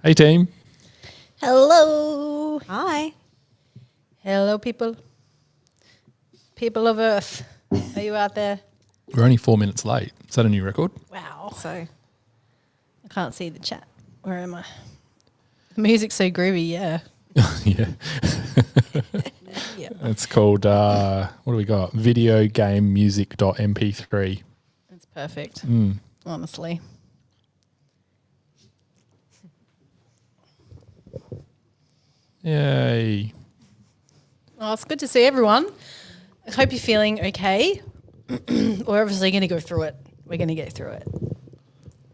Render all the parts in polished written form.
Hey, team. Hello. Hi. Hello, people. People of Earth. Are you out there? We're only 4 minutes late. Is that a new record? Wow. So, I can't see the chat. Where am I? The music's so groovy, yeah. Yeah. Yeah. It's called, what do we got? Videogamemusic.mp3. It's perfect, Mm. honestly. Yay. Well, it's good to see everyone. I hope you're feeling okay. We're obviously going to go through it. We're going to get through it.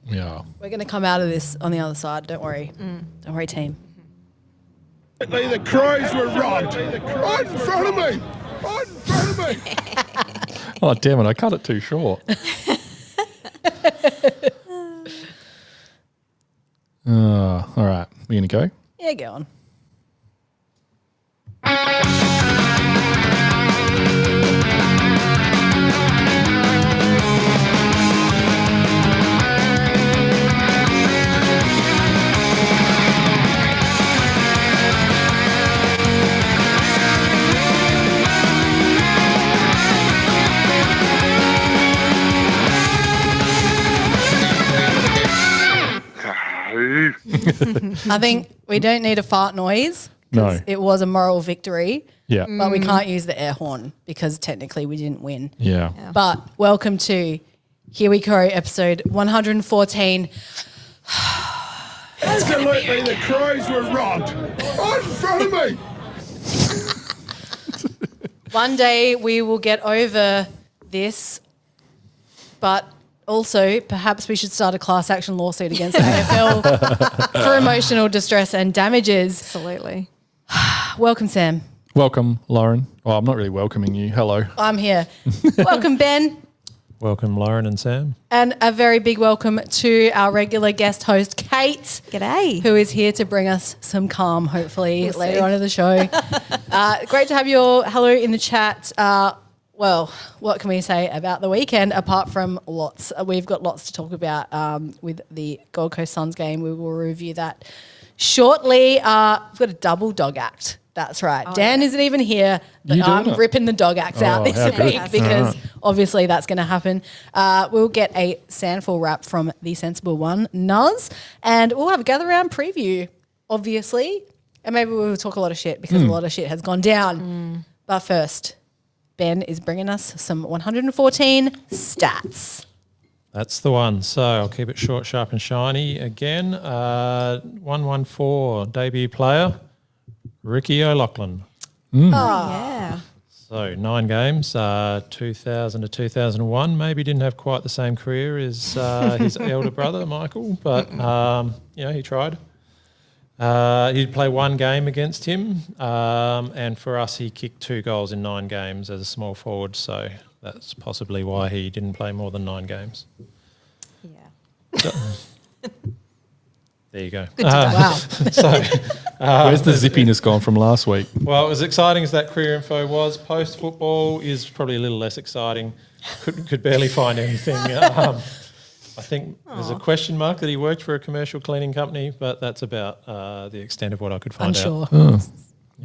Yeah. We're going to come out of this on the other side. Don't worry. Don't worry, team. The Crows were robbed. Right in front of me. Right in front of me. Oh, damn it. I cut it too short. All right. We're going to go? Yeah, go on. I think we don't need a fart noise. No. It was a moral victory. Yeah. But we can't use the air horn because technically we didn't win. Yeah. But welcome to Here We Go, episode 114. Absolutely, the Crows were robbed. Right in front of me. One day we will get over this, but also perhaps we should start a class action lawsuit against the AFL for emotional distress and damages. absolutely. Welcome, Sam. Welcome, Lauren. Well, I'm not really welcoming you. Hello. I'm here. Welcome, Ben. Welcome, Lauren and Sam. And a very big welcome to our regular guest host, Kate. G'day. Who is here to bring us some calm, hopefully, We'll later see. on in the show. Great to have you all. Hello in the chat. Well, what can we say about the weekend apart from lots? We've got lots to talk about with the Gold Coast Suns game. We will review that shortly. We've got a double dog act. That's right. Dan isn't even here, but You doing I'm it? ripping the dog acts out Oh, this how good. week because Alright. obviously that's going to happen. We'll get a Sandful wrap from the Sensible One, Nuz, and we'll have a gather round preview, obviously, and maybe we'll talk a lot of shit because a lot of shit has gone down. But first, Ben is bringing us some 114 stats. That's the one. So I'll keep it short, sharp and shiny again. 114 debut player, Ricky O'Loughlin. Yeah. So 9 games, 2000 to 2001. Maybe didn't have quite the same career as his elder brother, Michael, but, he tried. He'd play 1 game against him, and for us, he kicked 2 goals in 9 games as a small forward, so that's possibly why he didn't play more than 9 games. Yeah. There you go. Good to know. Wow. Where's the zippiness gone from last week? Well, as exciting as that career info was, post football is probably a little less exciting. Could barely find anything. I think there's a question mark that he worked for a commercial cleaning company, but that's about the extent of what I could find Unsure. out. Oh,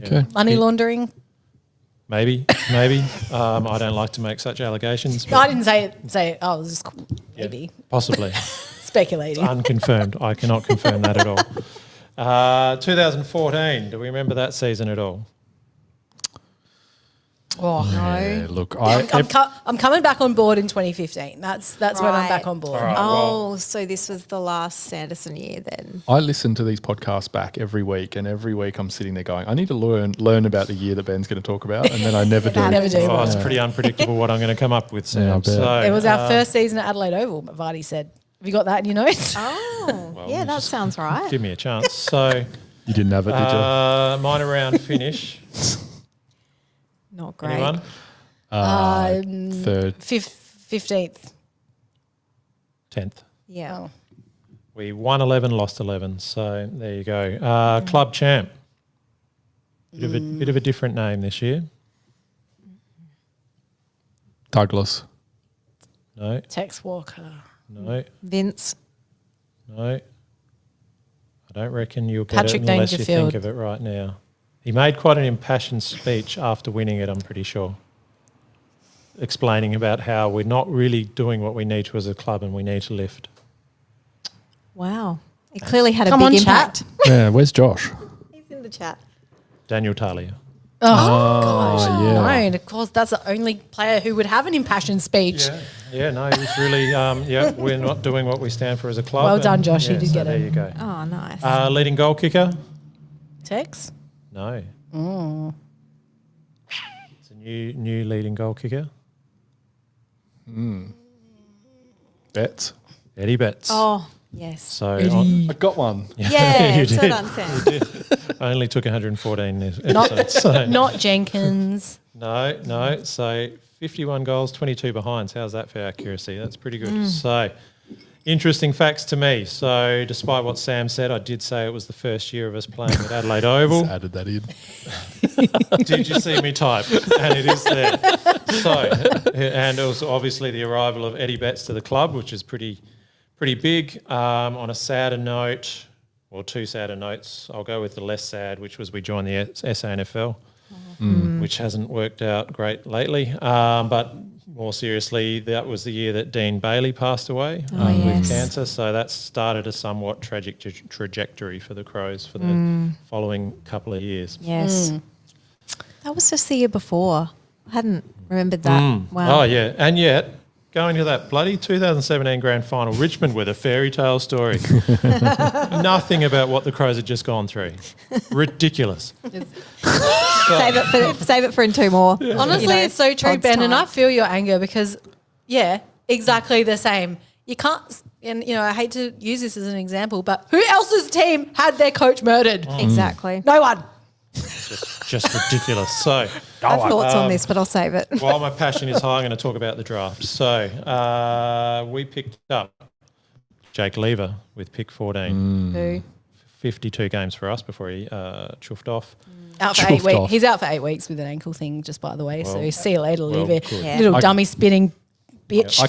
okay. Money laundering? Maybe. I don't like to make such allegations. No, I didn't say it. Oh, it was just cool. Maybe. Possibly. Speculating. Unconfirmed. I cannot confirm that at all. 2014. Do we remember that season at all? Oh, no. Yeah, look, I'm coming back on board in 2015. That's when I'm Right. back on board. All right. Oh, so this was the last Sanderson year then. I listen to these podcasts back every week, and every week I'm sitting there going, I need to learn about the year that Ben's going to talk about, and then I never do. Never do. Oh, it's pretty unpredictable what I'm going to come up with, Sam. Yeah, I bet. So, It was our first season at Adelaide Oval, Vardy said. Have you got that in your notes? Oh, yeah, that sounds right. give me a chance. So, You didn't have it, did you? minor round finish. Not great. Anyone? Third. 15th. 10th. Yeah. Oh. We won 11, lost 11. So there you go. Club champ. Bit of a different name this year. Douglas. No, Tex Walker. no, Vince. no. I don't reckon you'll get Patrick it unless you Dangerfield. think of it right now. He made quite an impassioned speech after winning it, I'm pretty sure, explaining about how we're not really doing what we need to as a club and we need to lift. Wow. It clearly had a Come big on, impact. chat. Yeah, where's Josh? He's in the chat. Daniel Talia. Oh, yeah. No, and of course, that's the only player who would have an impassioned speech. Yeah, no, he was really, we're not doing what we stand for as a club. Well and done, Josh, you did so get there it. you go. Oh, nice. Leading goal kicker? Tex? No. It's a new leading goal kicker. Betts. Eddie Betts. Oh, yes. So I got one. Yeah, you so did. done, Sam. I only took 114 episodes. Not, so not Jenkins. no. So 51 goals, 22 behinds. How's that for accuracy? That's pretty good. So interesting facts to me. So despite what Sam said, I did say it was the first year of us playing at Adelaide Oval. Just added that in. Did you see me type? And it is there. So, and it was obviously the arrival of Eddie Betts to the club, which is pretty big. On a sadder note, or two sadder notes, I'll go with the less sad, which was we joined the SANFL, which hasn't worked out great lately. But more seriously, that was the year that Dean Bailey passed away with yes. cancer. So that started a somewhat tragic trajectory for the Crows for the following couple of years. Yes. That was just the year before. I hadn't remembered that. Wow. Oh, yeah. And yet, going to that bloody 2017 grand final, Richmond with a fairy tale story. Nothing about what the Crows had just gone through. Ridiculous. Save it for in two more. Honestly, it's so true, God's Ben, and I time. feel your anger because, yeah, exactly the same. You can't, and I hate to use this as an example, but who else's team had their coach murdered? Exactly. No one. Just ridiculous. So, I have thoughts on this, but I'll save it. while my passion is high, I'm going to talk about the draft. So, we picked up Jake Lever with pick 14. Who? 52 games for us before he chuffed off. Out for Chuffed 8 weeks. off. He's out for 8 weeks with an ankle thing, just by the way. So see you later, Lever. good. Yeah. Little I- dummy spitting bitch. I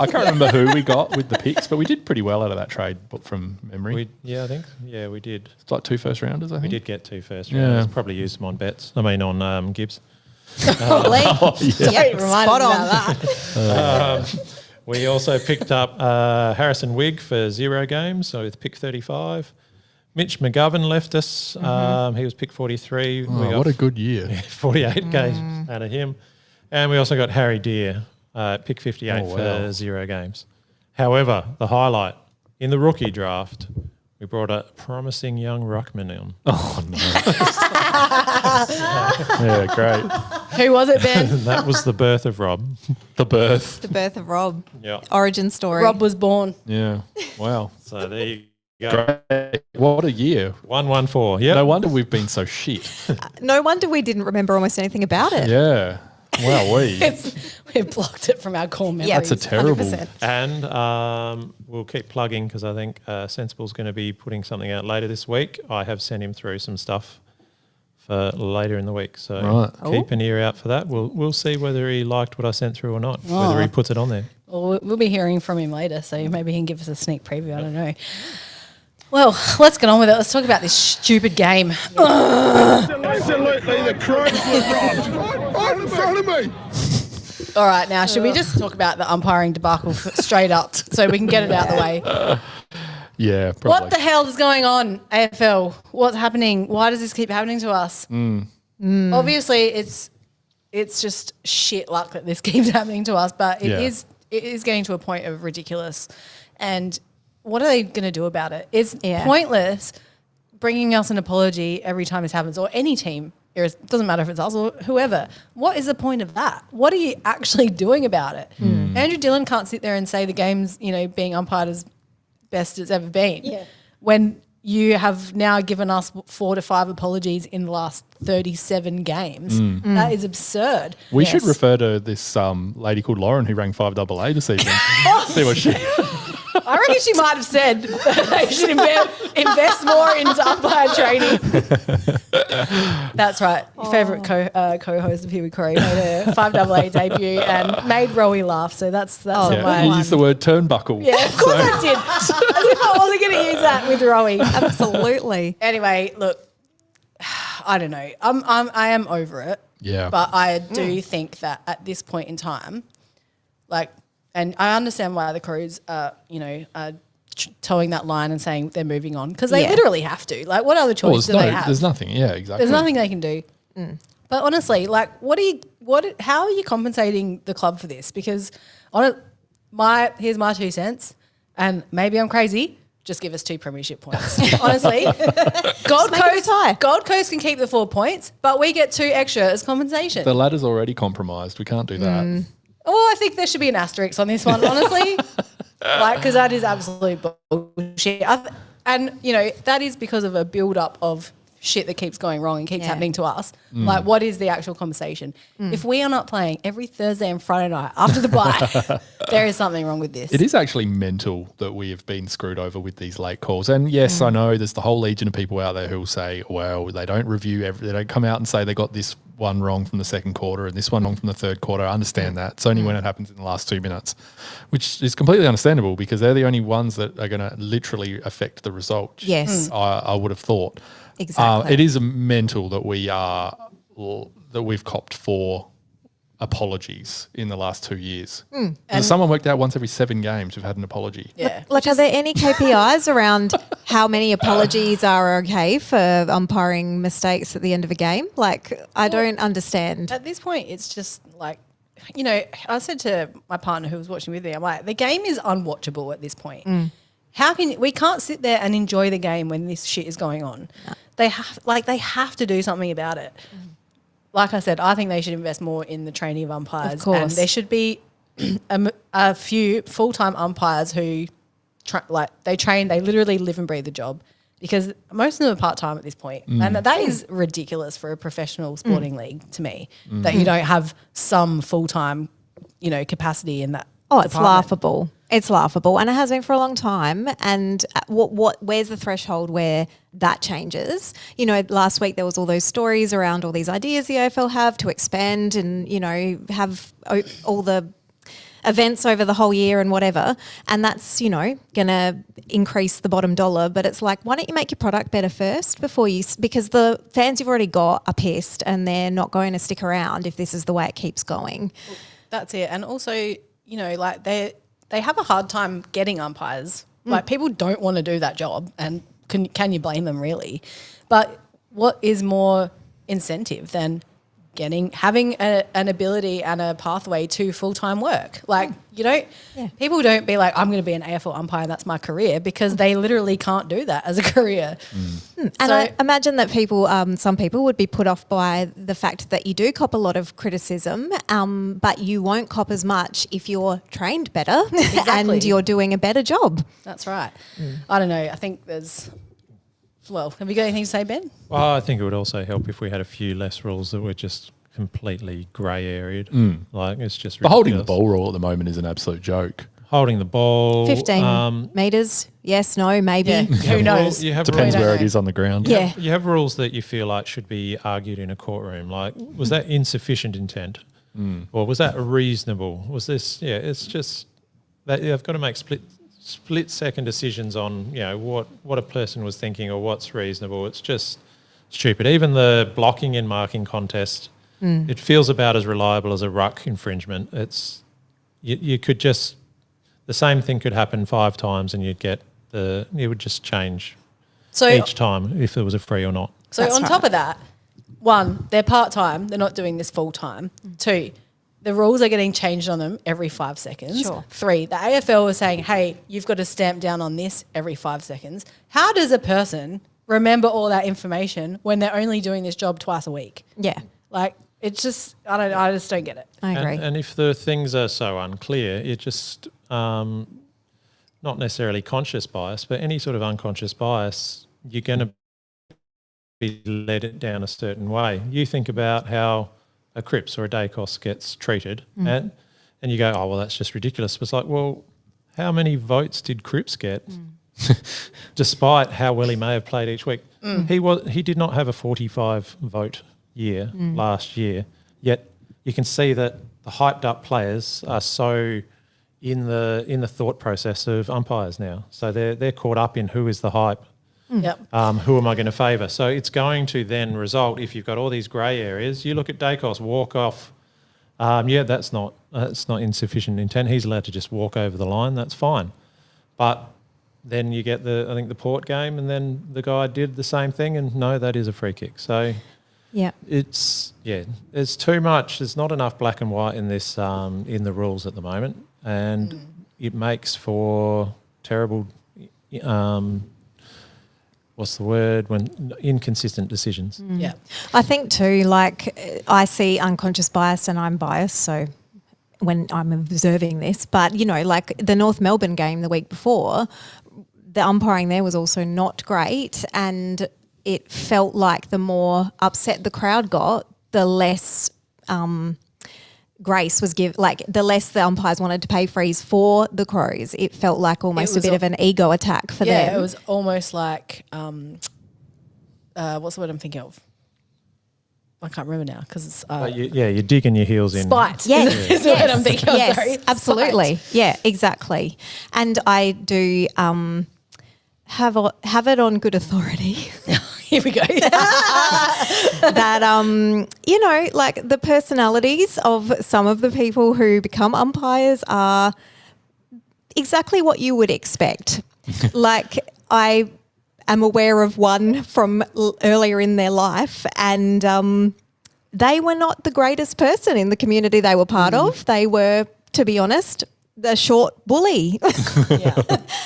can't remember who we got with the picks, but we did pretty well out of that trade, but from memory. I think. Yeah, we did. It's like 2 first rounders, I think. We did get 2 first Yeah. rounds. Probably used them on bets. I mean, on Gibbs. Probably. Yep, Reminded spot me on. about that. We also picked up Harrison Wigg for 0 games, so with pick 35. Mitch McGovern left us. He was pick 43. Oh, we got what a good year. 48 games out of him. And we also got Harry Deer, pick 58 Oh, wow. for 0 games. However, the highlight, in the rookie draft, we brought a promising young ruckman on. Oh, no. Yeah, great. Who was it, Ben? And that was the birth of Rob. The birth. The birth of Rob. Yeah. Origin story. Rob was born. Yeah. Wow. So there you go. Great. What a year. 114. Yeah. No wonder we've been so shit. No wonder we didn't remember almost anything about it. Yeah. Wow, We've blocked it from our core memories. Yeah, That's a terrible. 100%. And we'll keep plugging because I think Sensible's going to be putting something out later this week. I have sent him through some stuff for later in the week. So Right. keep an ear out for that. We'll see whether he liked what I sent through or not, whether he puts it on there. Well, we'll be hearing from him later, so maybe he can give us a sneak preview. I don't know. Well, let's get on with it. Let's talk about this stupid game. Absolutely, the Crows were robbed. Right in front of me. All right, now, should we just talk about the umpiring debacle straight up so we can get it out of the way? Yeah, probably. What the hell is going on, AFL? What's happening? Why does this keep happening to us? Obviously, it's just shit luck that this keeps happening to us, but it is getting to a point of ridiculous. And what are they going to do about it? It's pointless bringing us an apology every time this happens, or any team. It doesn't matter if it's us or whoever. What is the point of that? What are you actually doing about it? Andrew Dillon can't sit there and say the game's, being umpired as best it's ever been. Yeah. When you have now given us 4 to 5 apologies in the last 37 games. That is absurd. We should refer to this lady called Lauren who rang 5AA this evening. See what she... I reckon she might have said they should invest more into umpire training. That's right. Your favourite co-host of Here We Crow made a 5AA debut and made Rowie laugh. So that's on my You used the word turnbuckle. Yeah, of course I did. As if I wasn't going to use that with Rowie. Absolutely. Anyway, look, I don't know. I am over it. Yeah. But I do think that at this point in time, and I understand why the Crows are towing that line and saying they're moving on because they literally have to. Like, what other choice do they have? There's nothing. Yeah, exactly. There's nothing they can do. But honestly, how are you compensating the club for this? Because here's my 2 cents, and maybe I'm crazy. Just give us 2 premiership points. Honestly, Gold Coast can keep the 4 points, but we get 2 extra as compensation. The ladder's already compromised. We can't do that. Oh, I think there should be an asterisk on this one, honestly. Because that is absolute bullshit. That is because of a build-up of shit that keeps going wrong and keeps happening to us. Like, what is the actual compensation? If we are not playing every Thursday and Friday night after the bye, there is something wrong with this. It is actually mental that we have been screwed over with these late calls. And yes, I know there's the whole legion of people out there who will say, well, they don't review they don't come out and say they got this one wrong from the second quarter and this one wrong from the third quarter. I understand that. It's only when it happens in the last 2 minutes, which is completely understandable because they're the only ones that are going to literally affect the result. Yes. I would have thought. Exactly. It is mental that we've copped 4 apologies in the last 2 years. And someone worked out once every 7 games we've had an apology. Yeah. Like, are there any KPIs around how many apologies are okay for umpiring mistakes at the end of a game? Like, I don't understand. At this point, it's just like, I said to my partner who was watching with me, I'm like, the game is unwatchable at this point. We can't sit there and enjoy the game when this shit is going on. No. They have to do something about it. Like I said, I think they should invest more in the training of umpires. Of course. And there should be a few full-time umpires who they literally live and breathe the job because most of them are part-time at this point. And that is ridiculous for a professional sporting league to me, that you don't have some full-time, capacity in that. Oh, it's department. laughable. It's laughable, and it has been for a long time. And where's the threshold where that changes? Last week there was all those stories around all these ideas the AFL have to expand and have all the events over the whole year and whatever. And that's going to increase the bottom dollar. But it's like, why don't you make your product better first because the fans you've already got are pissed and they're not going to stick around if this is the way it keeps going. That's it, and also they have a hard time getting umpires. Like, people don't want to do that job, and can you blame them really? But what is more incentive than having an ability and a pathway to full-time work? Like, people don't be like, I'm going to be an AFL umpire and that's my career, because they literally can't do that as a career. And I imagine that some people would be put off by the fact that you do cop a lot of criticism, but you won't cop as much if you're trained better and you're doing a better job. That's right. I don't know. I think have you got anything to say, Ben? Well, I think it would also help if we had a few less rules that were just completely grey areaed. Like it's just But holding the ridiculous. ball rule at the moment is an absolute joke. Holding the ball. 15 metres, yes, no, maybe. Yeah. Who knows? You have Depends don't where know. it is on the ground. Yeah. You have rules that you feel like should be argued in a courtroom. Like, was that insufficient intent? Or was that reasonable? Was this, it's just that they've got to make split second decisions on, what a person was thinking or what's reasonable. It's just stupid. Even the blocking and marking contest, it feels about as reliable as a ruck infringement. It's, you could just, the same thing could happen 5 times and it would just change So each time if it was a free or not. So That's on top of that, 1, they're part-time. They're not doing this full-time. 2, the rules are getting changed on them every 5 seconds. Sure. 3, the AFL was saying, hey, you've got to stamp down on this every 5 seconds. How does a person remember all that information when they're only doing this job twice a week? Yeah, Like, it's just, I just don't get it. I agree. And if the things are so unclear, it just not necessarily conscious bias, but any sort of unconscious bias, you're going to be led down a certain way. You think about how a Cripps or a Dacos gets treated, and you go, oh well, that's just ridiculous. But it's like, well, how many votes did Cripps get, despite how well he may have played each week? He did not have a 45 vote year last year. Yet you can see that the hyped up players are so in the thought process of umpires now. So they're caught up in who is the hype. Yep. Who am I going to favour? So it's going to then result, if you've got all these grey areas, you look at Dacos, walk off. That's not insufficient intent. He's allowed to just walk over the line. That's fine. But then you get the Port game, and then the guy did the same thing, and no, that is a free kick. So Yeah. it's too much. There's not enough black and white in this in the rules at the moment, and it makes for terrible. What's the word? When inconsistent decisions. Yeah. I think too, like I see unconscious bias and I'm biased, so when I'm observing this, but like the North Melbourne game the week before, the umpiring there was also not great, and it felt like the more upset the crowd got, the less grace was given, like the less the umpires wanted to pay frees for the Crows. It felt like almost a was bit of an ego attack for them. Yeah, it was almost like, what's the word I'm thinking of? I can't remember now because it's You're digging your heels in. spite. Yes, is the word I'm thinking of. yes, Sorry. absolutely. Spite. Yeah, exactly. And I do have it on good authority Here we go. that like the personalities of some of the people who become umpires are exactly what you would expect. Like I am aware of one from earlier in their life, and they were not the greatest person in the community they were part of. They were, to be honest, the short bully. Yeah.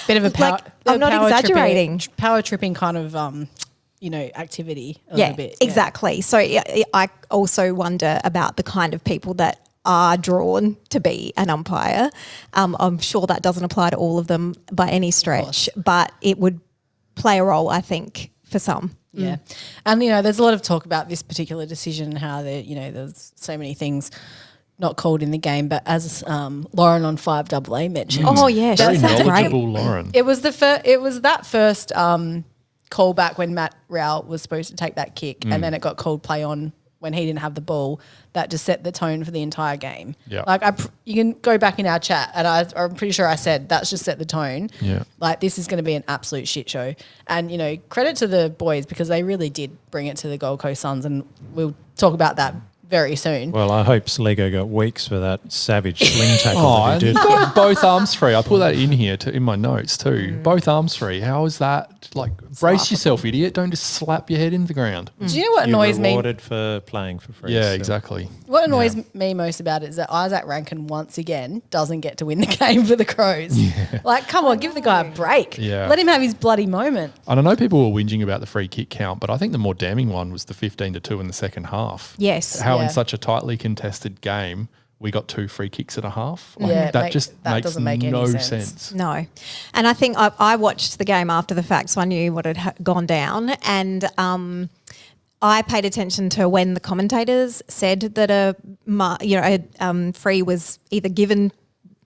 Bit of a power. Like, I'm not exaggerating. Power tripping kind of activity a Yeah, little bit. exactly. So I also wonder about the kind of people that are drawn to be an umpire. I'm sure that doesn't apply to all of them by any stretch, but it would play a role, I think, for some. Yeah. And, there's a lot of talk about this particular decision and how there's so many things not called in the game. But as Lauren on 5AA mentioned. Oh, yeah, Very she sounds great. knowledgeable, Lauren. It was that first call back when Matt Rowell was supposed to take that kick, and then it got called play on when he didn't have the ball. That just set the tone for the entire game. Yeah. Like you can go back in our chat, and I'm pretty sure I said that's just set the tone. Yeah. Like this is going to be an absolute shit show. And credit to the boys because they really did bring it to the Gold Coast Suns, and we'll talk about that very soon. Well, I hope Sligo got weeks for that savage sling tackle that he and did. he got both arms free. I put that in here in my notes too. Both arms free. How is that? Like, brace yourself, idiot. Don't just slap your head into the ground. Do you know what You're annoys me? rewarded for playing for free. Yeah, so- exactly. What annoys me most about it is that Isaac Rankin once again doesn't get to win the game for the Crows. Like, come on, give the guy a break. Yeah. Let him have his bloody moment. And I know people were whinging about the free kick count, but I think the more damning one was the 15-2 in the second half. Yes. How Yeah. in such a tightly contested game, we got 2 free kicks at a half. Like, Yeah, that makes doesn't make any no sense. No. And I think I watched the game after the fact, so I knew what had gone down. And I paid attention to when the commentators said that a free was either given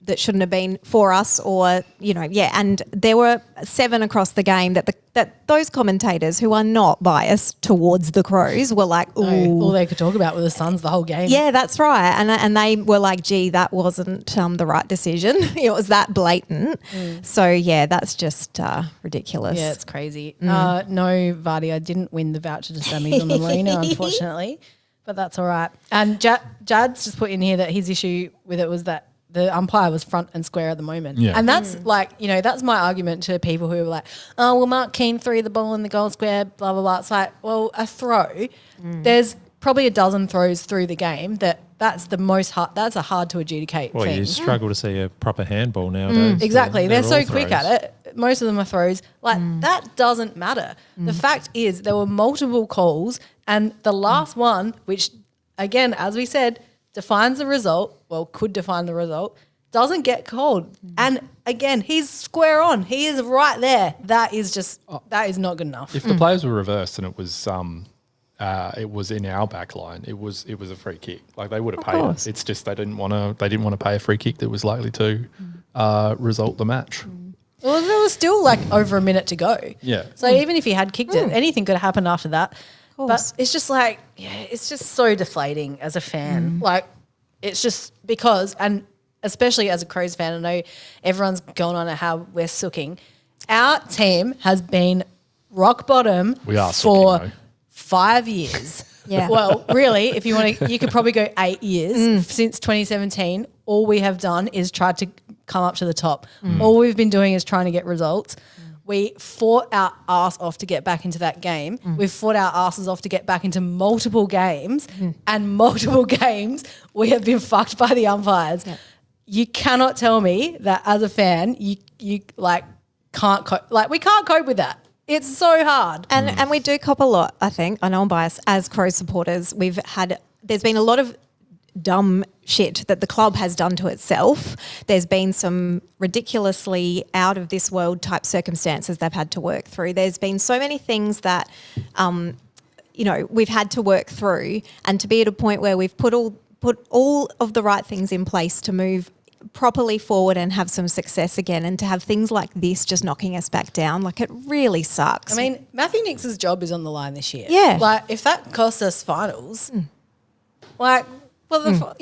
that shouldn't have been for us, or and there were 7 across the game that those commentators who are not biased towards the Crows were like, ooh. All they could talk about were the Suns the whole game. Yeah, that's right. And they were like, gee, that wasn't the right decision. It was that blatant. So, yeah, that's just ridiculous. Yeah, it's crazy. No, Vardy, didn't win the voucher to Sammy's on the Marina, unfortunately, but that's all right. And Jad's just put in here that his issue with it was that the umpire was front and square at the moment. Yeah. And that's that's my argument to people who are like, oh, well, Mark Keane threw the ball in the goal square, blah, blah, blah. It's like, well, a throw, there's probably a dozen throws through the game that's a hard to adjudicate Well, thing. you struggle to see a proper handball nowadays. Exactly. They're so all quick throws. at it. Most of them are throws. That doesn't matter. The fact is there were multiple calls, and the last one, which, again, as we said, defines the result, could define the result, doesn't get called. And again, he's square on. He is right there. That is not good enough. If the players were reversed and it was in our back line, it was a free kick. Like, they would have paid it. It's just they didn't want to pay a free kick that was likely to result the match. Well, there was still over a minute to go. Yeah. So even if he had kicked it, anything could have happened after that. But it's just it's just so deflating as a fan. It's just because, and especially as a Crows fan, I know everyone's going on at how we're sooking. Our team has been rock bottom We are for sooking, though. 5 years. Yeah. Well, really, if you want to, you could probably go 8 years. Since 2017, all we have done is tried to come up to the top. All we've been doing is trying to get results. We fought our ass off to get back into that game. We've fought our asses off to get back into multiple games, and multiple games we have been fucked by the umpires. Yeah. You cannot tell me that as a fan, you can't cope. We can't cope with that. It's so hard. And we do cop a lot, I think. I know I'm biased. As Crows supporters, there's been a lot of dumb shit that the club has done to itself. There's been some ridiculously out of this world type circumstances they've had to work through. There's been so many things that, we've had to work through, and to be at a point where we've put all of the right things in place to move properly forward and have some success again, and to have things like this just knocking us back down, it really sucks. I mean, Matthew Nix's job is on the line this year. Yeah. If that costs us finals, what the fuck?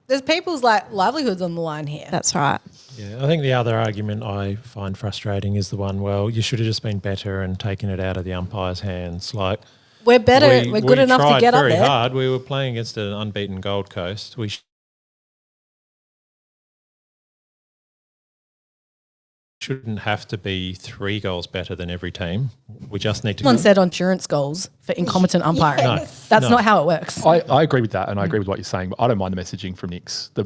There's people's livelihoods on the line here. That's right. Yeah, I think the other argument I find frustrating is the one, well, you should have just been better and taken it out of the umpire's hands. We're better. We're good enough to get up there. We tried very hard. We were playing against an unbeaten Gold Coast. We shouldn't have to be 3 goals better than every team. We just need to. Someone said insurance goals for incompetent umpiring. Yes. That's not how it works. I agree with that, and I agree with what you're saying, but I don't mind the messaging from Nix. Yes.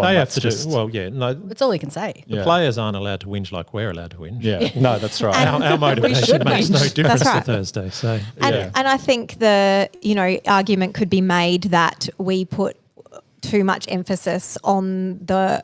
They have to do. Well, yeah, no. That's all he can say. The players aren't allowed to whinge like we're allowed to whinge. Yeah, no, that's right. Our motivation makes no difference right. to Thursday. So, And I think the argument could be made that we put too much emphasis on the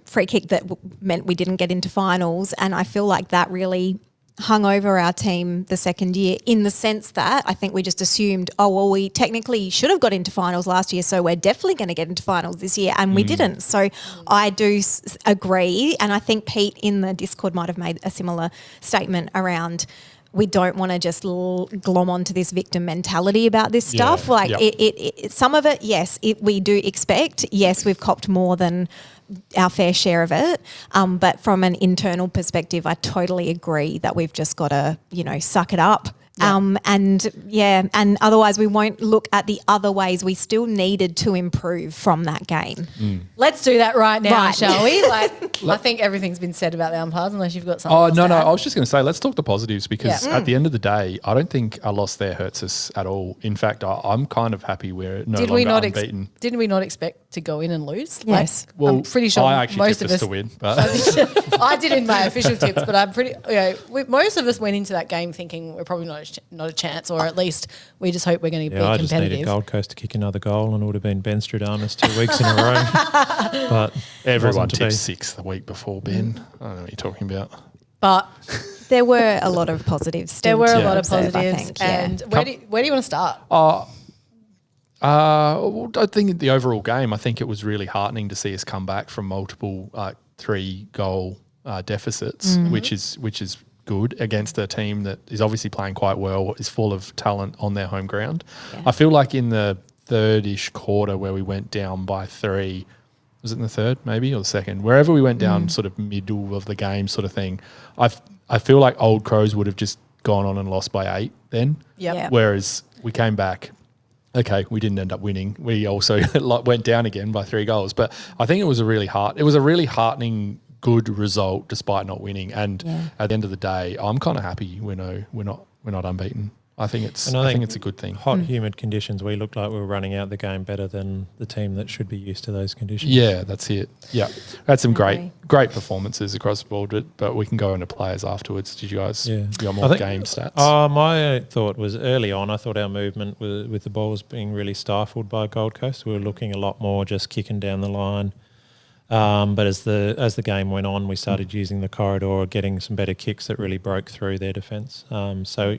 free kick that meant we didn't get into finals, and I feel like that really hung over our team the second year, in the sense that I think we just assumed, we technically should have got into finals last year, so we're definitely going to get into finals this year, and we didn't. So I do agree, and I think Pete in the Discord might have made a similar statement around, we don't want to just glom onto this victim mentality about this stuff. Some of it, yes, we do expect. Yes, we've copped more than our fair share of it. But from an internal perspective, I totally agree that we've just got to, suck it up. And otherwise we won't look at the other ways we still needed to improve from that game. Let's do that right now, shall we? I think everything's been said about the umpires, unless you've got something else to add. I was just going to say, let's talk the positives, because at the end of the day, I don't think a loss there hurts us at all. In fact, I'm kind of happy we're longer unbeaten. Didn't we not expect to go in and lose? Yes. I'm pretty sure I actually most tipped of us us to win. But I did in my official tips, but I'm pretty. Most of us went into that game thinking we're probably not a chance, or at least we just hope we're going to be I competitive. just needed Gold Coast to kick another goal, and it would have been Ben Stradamus 2 weeks in a row. But everyone tipped 6 the week before, Ben. I don't know what you're talking about. But There were a lot of positives still. There were a to lot of observe, I positives. think, yeah. And where do you want to start? Well, I think the overall game, I think it was really heartening to see us come back from multiple 3-goal deficits, which is good against a team that is obviously playing quite well, is full of talent on their home ground. Yeah. I feel like in the third-ish quarter where we went down by 3, was it in the third maybe or the second? Wherever we went down sort of middle of the game sort of thing, I feel like Old Crows would have just gone on and lost by 8 then. Yep. Yeah. Whereas we came back. Okay, we didn't end up winning. We also went down again by 3 goals. But I think it was a really heartening, good result despite not winning. And at the end of the day, I'm kind of happy we're not unbeaten. I think it's a good thing. Hot, humid conditions, we looked like we were running out the game better than the team that should be used to those conditions. Yeah, that's it. Yeah, had some great performances across the board, but we can go into players afterwards. Did you guys? Yeah. You got more game stats? My thought was early on, I thought our movement with the ball was being really stifled by Gold Coast. We were looking a lot more just kicking down the line. But as the game went on, we started using the corridor, getting some better kicks that really broke through their defence. So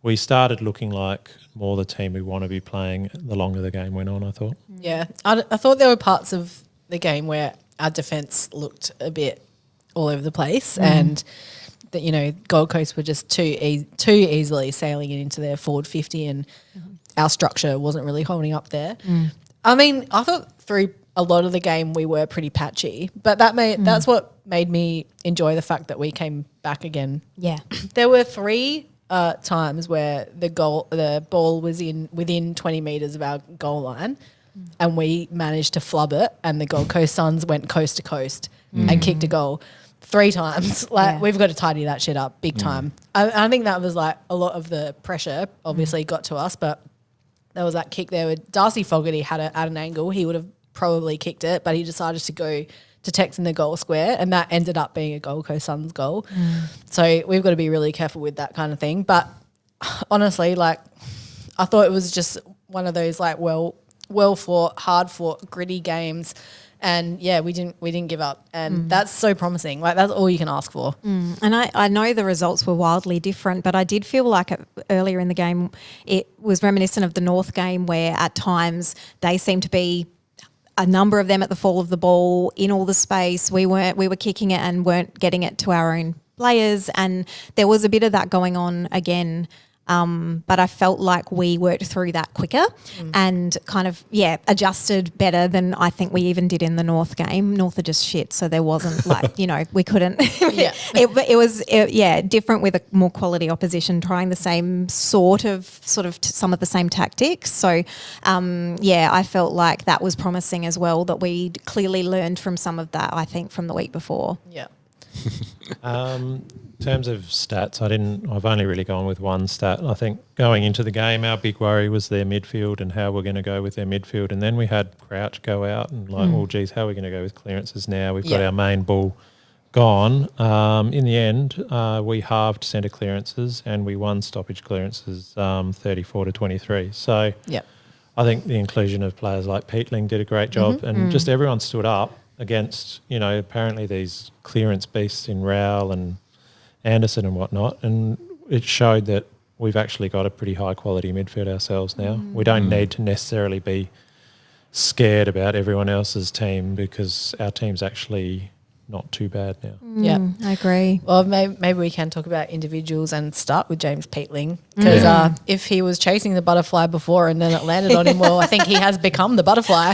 we started looking like more the team we want to be playing the longer the game went on, I thought. Yeah. I thought there were parts of the game where our defence looked a bit all over the place and that, Gold Coast were just too easily sailing it into their forward 50 and our structure wasn't really holding up there. I mean, I thought through a lot of the game we were pretty patchy, but that's what made me enjoy the fact that we came back again. Yeah. There were 3 times where the ball was within 20 metres of our goal line and we managed to flub it and the Gold Coast Suns went coast to coast and kicked a goal 3 times. We've got to tidy that shit up big time. I think that was like a lot of the pressure obviously got to us, but there was that kick there with Darcy Fogarty had it at an angle. He would have probably kicked it, but he decided to go to text in the goal square and that ended up being a Gold Coast Suns goal. So we've got to be really careful with that kind of thing. But honestly, I thought it was just one of those well fought, hard fought, gritty games. And we didn't give up. And that's so promising. That's all you can ask for. And I know the results were wildly different, but I did feel like earlier in the game it was reminiscent of the North game where at times they seemed to be a number of them at the fall of the ball in all the space. We were kicking it and weren't getting it to our own players, and there was a bit of that going on again. But I felt like we worked through that quicker and kind of, adjusted better than I think we even did in the North game. North are just shit, so there wasn't we couldn't. It was different with a more quality opposition trying the same sort of some of the same tactics. So, I felt like that was promising as well, that we clearly learned from some of that, I think, from the week before. Yeah. In terms of stats, I've only really gone with one stat. I think going into the game, our big worry was their midfield and how we're going to go with their midfield. And then we had Crouch go out and how are we going to go with clearances now? We've got our main bull gone. In the end, we halved centre clearances and we won stoppage clearances 34-23. So I think the inclusion of players like Peatling did a great job and just everyone stood up against, apparently these clearance beasts in Rowell and Anderson and whatnot, and it showed that we've actually got a pretty high quality midfield ourselves now. We don't need to necessarily be scared about everyone else's team because our team's actually not too bad now. Yeah, I agree. Well, maybe we can talk about individuals and start with James Peatling because if he was chasing the butterfly before and then it landed on him, well, I think he has become the butterfly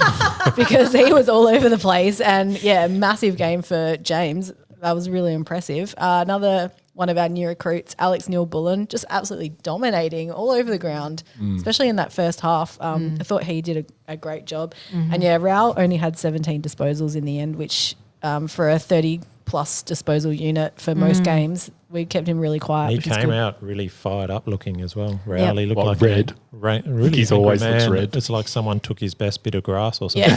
because he was all over the place and massive game for James. That was really impressive. Another one of our new recruits, Alex Neal-Bullen, just absolutely dominating all over the ground, especially in that first half. I thought he did a great job. And Rowell only had 17 disposals in the end, which for a 30-plus disposal unit for most games, we kept him really quiet. He came out really fired up looking as well. Rowell, he looked like red. Really He's always looks red. It's like someone took his best bit of grass or something.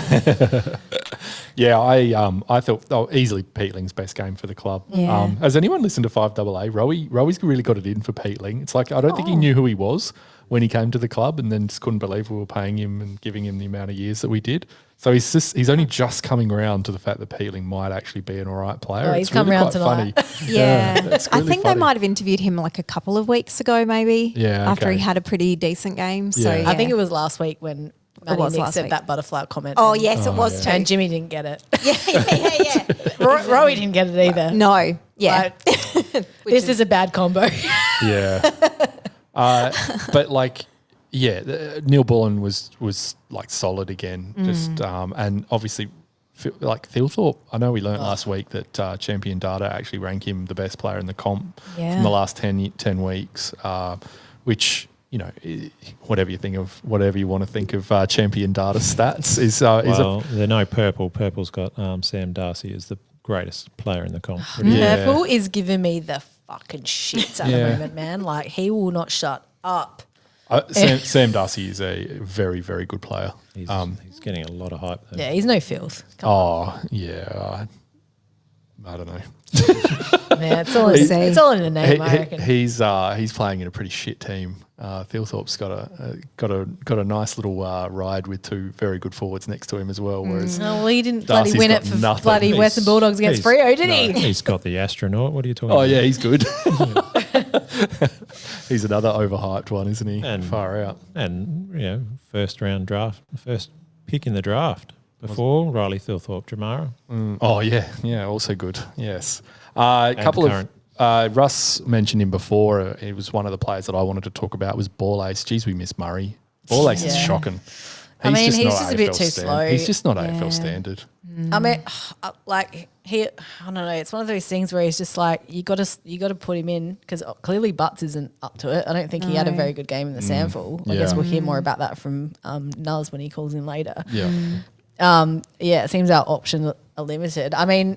I thought easily Peatling's best game for the club. Yeah. Has anyone listened to 5AA? Rowy's really got it in for Peatling. It's like I don't think he knew who he was when he came to the club and then just couldn't believe we were paying him and giving him the amount of years that we did. So he's only just coming around to the fact that Peatling might actually be an all right player. Oh, he's it's come really around quite tonight. funny. Yeah, it's I really think funny. they might have interviewed him like a couple of weeks ago, maybe. Yeah, After okay. he had a pretty decent game. So Yeah. yeah. I think it was last week when Matty was Nick last said week. that butterfly comment. Oh, and, yes, it was too. and Jimmy didn't get it. yeah. Rowie didn't get it either. No, yeah. Like, this is a bad combo. Yeah. But like, Neil Bullen was like solid again. Just and obviously, like Thilthorpe. I know we learnt last week that Champion Data actually rank him the best player in the comp Yeah. from the last 10 weeks, which. You know, whatever you want to think of Champion Data stats is Well, they're no Purple. Purple's got Sam Darcy as the greatest player in the comp. Yeah. Purple is giving me the fucking shits at the moment, man. Like, he will not shut up. Sam Darcy is a very, very good player. He's getting a lot of hype though. Yeah, he's no filth. Come on. Oh yeah, I don't know. Yeah, it's all in the name, I reckon. He's playing in a pretty shit team. Thilthorpe's got a nice little ride with two very good forwards next to him as well. Whereas Oh, well, he didn't bloody Darcy's win got it for nothing. bloody Western Bulldogs against he's- Freo, did he? He's got the astronaut. What are you talking oh about? yeah, he's good. He's another overhyped one, isn't he? And- Far out. And, first pick in the draft before Riley Thilthorpe Jamara. Oh yeah, also good. Yes, a couple current. of Russ mentioned him before. He was one of the players that I wanted to talk about. Was Ball Ace. Geez, we miss Murray. Ball Ace is Yeah. shocking. I mean, he's not just a bit AFL too standard. slow. He's just not Yeah. AFL standard. I mean, like I don't know. It's one of those things where he's just like you got to put him in because clearly Butts isn't up to it. I don't think he had a No. very good game in the Sandful. I guess Yeah. we'll hear more about that from Nuz when he calls in later. Yeah. Yeah, it seems our options are limited. I mean,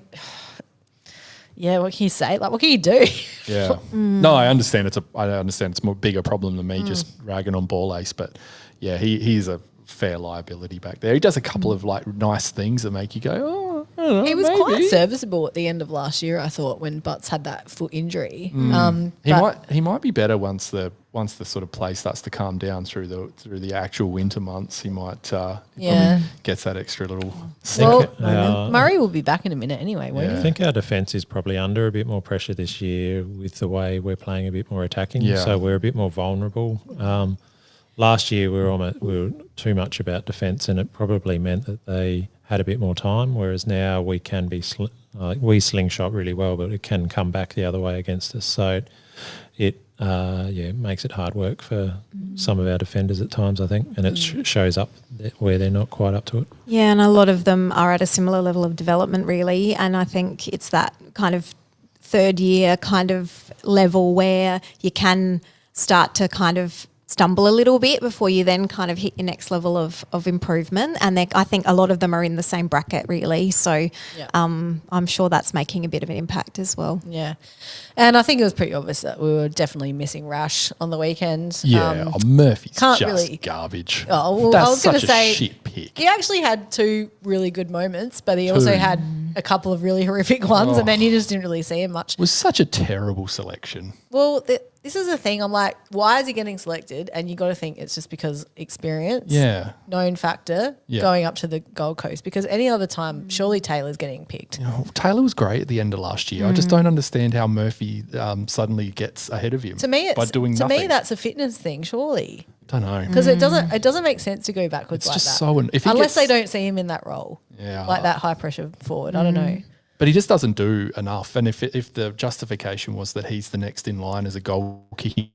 yeah, what can you say? Like, what can you do? Yeah. No, I understand. I understand it's a more bigger problem than me just ragging on Ball Ace, but yeah, he's a fair liability back there. He does a couple of like nice things that make you go, oh, I don't know, He was maybe. quite serviceable at the end of last year, I thought, when Butts had that foot injury. He might be better once the sort of play starts to calm down through the actual winter months. He might Yeah. gets that extra little. Well, Murray will be back in a minute anyway, won't Yeah. I think our defence is probably under a bit more pressure this year with the way we're playing a bit more attacking. Yeah. So we're a bit more vulnerable. Last year we were too much about defence, and it probably meant that they had a bit more time. Whereas now we can be we slingshot really well, but it can come back the other way against us. So it makes it hard work for some of our defenders at times, I think, and it shows up where they're not quite up to it. Yeah, and a lot of them are at a similar level of development, really. And I think it's that kind of third year kind of level where you can start to kind of stumble a little bit before you then kind of hit your next level of improvement. And I think a lot of them are in the same bracket, really. So Yeah. I'm sure that's making a bit of an impact as well. Yeah. And I think it was pretty obvious that we were definitely missing Rash on the weekend. Yeah, Murphy's can't just really- garbage. Oh, well, That's I was gonna such say- a shit pick. He actually had two really good moments, but he also had a couple of really horrific ones, and then you just didn't really see him much. It was such a terrible selection. Well, this is the thing. I'm like, why is he getting selected? And you got to think it's just because experience, Yeah. known factor, Yeah. going up to the Gold Coast. Because any other time, surely Taylor's getting picked. Oh, Taylor was great at the end of last year. I just don't understand how Murphy suddenly gets ahead of him To me, by doing nothing. that's a fitness thing, surely. Don't know. Because it doesn't make sense to go backwards It's like just that. so if he unless gets- they don't see him in that role, Yeah. like that high pressure forward. I don't know. But he just doesn't do enough. And if the justification was that he's the next in line as a goal kicking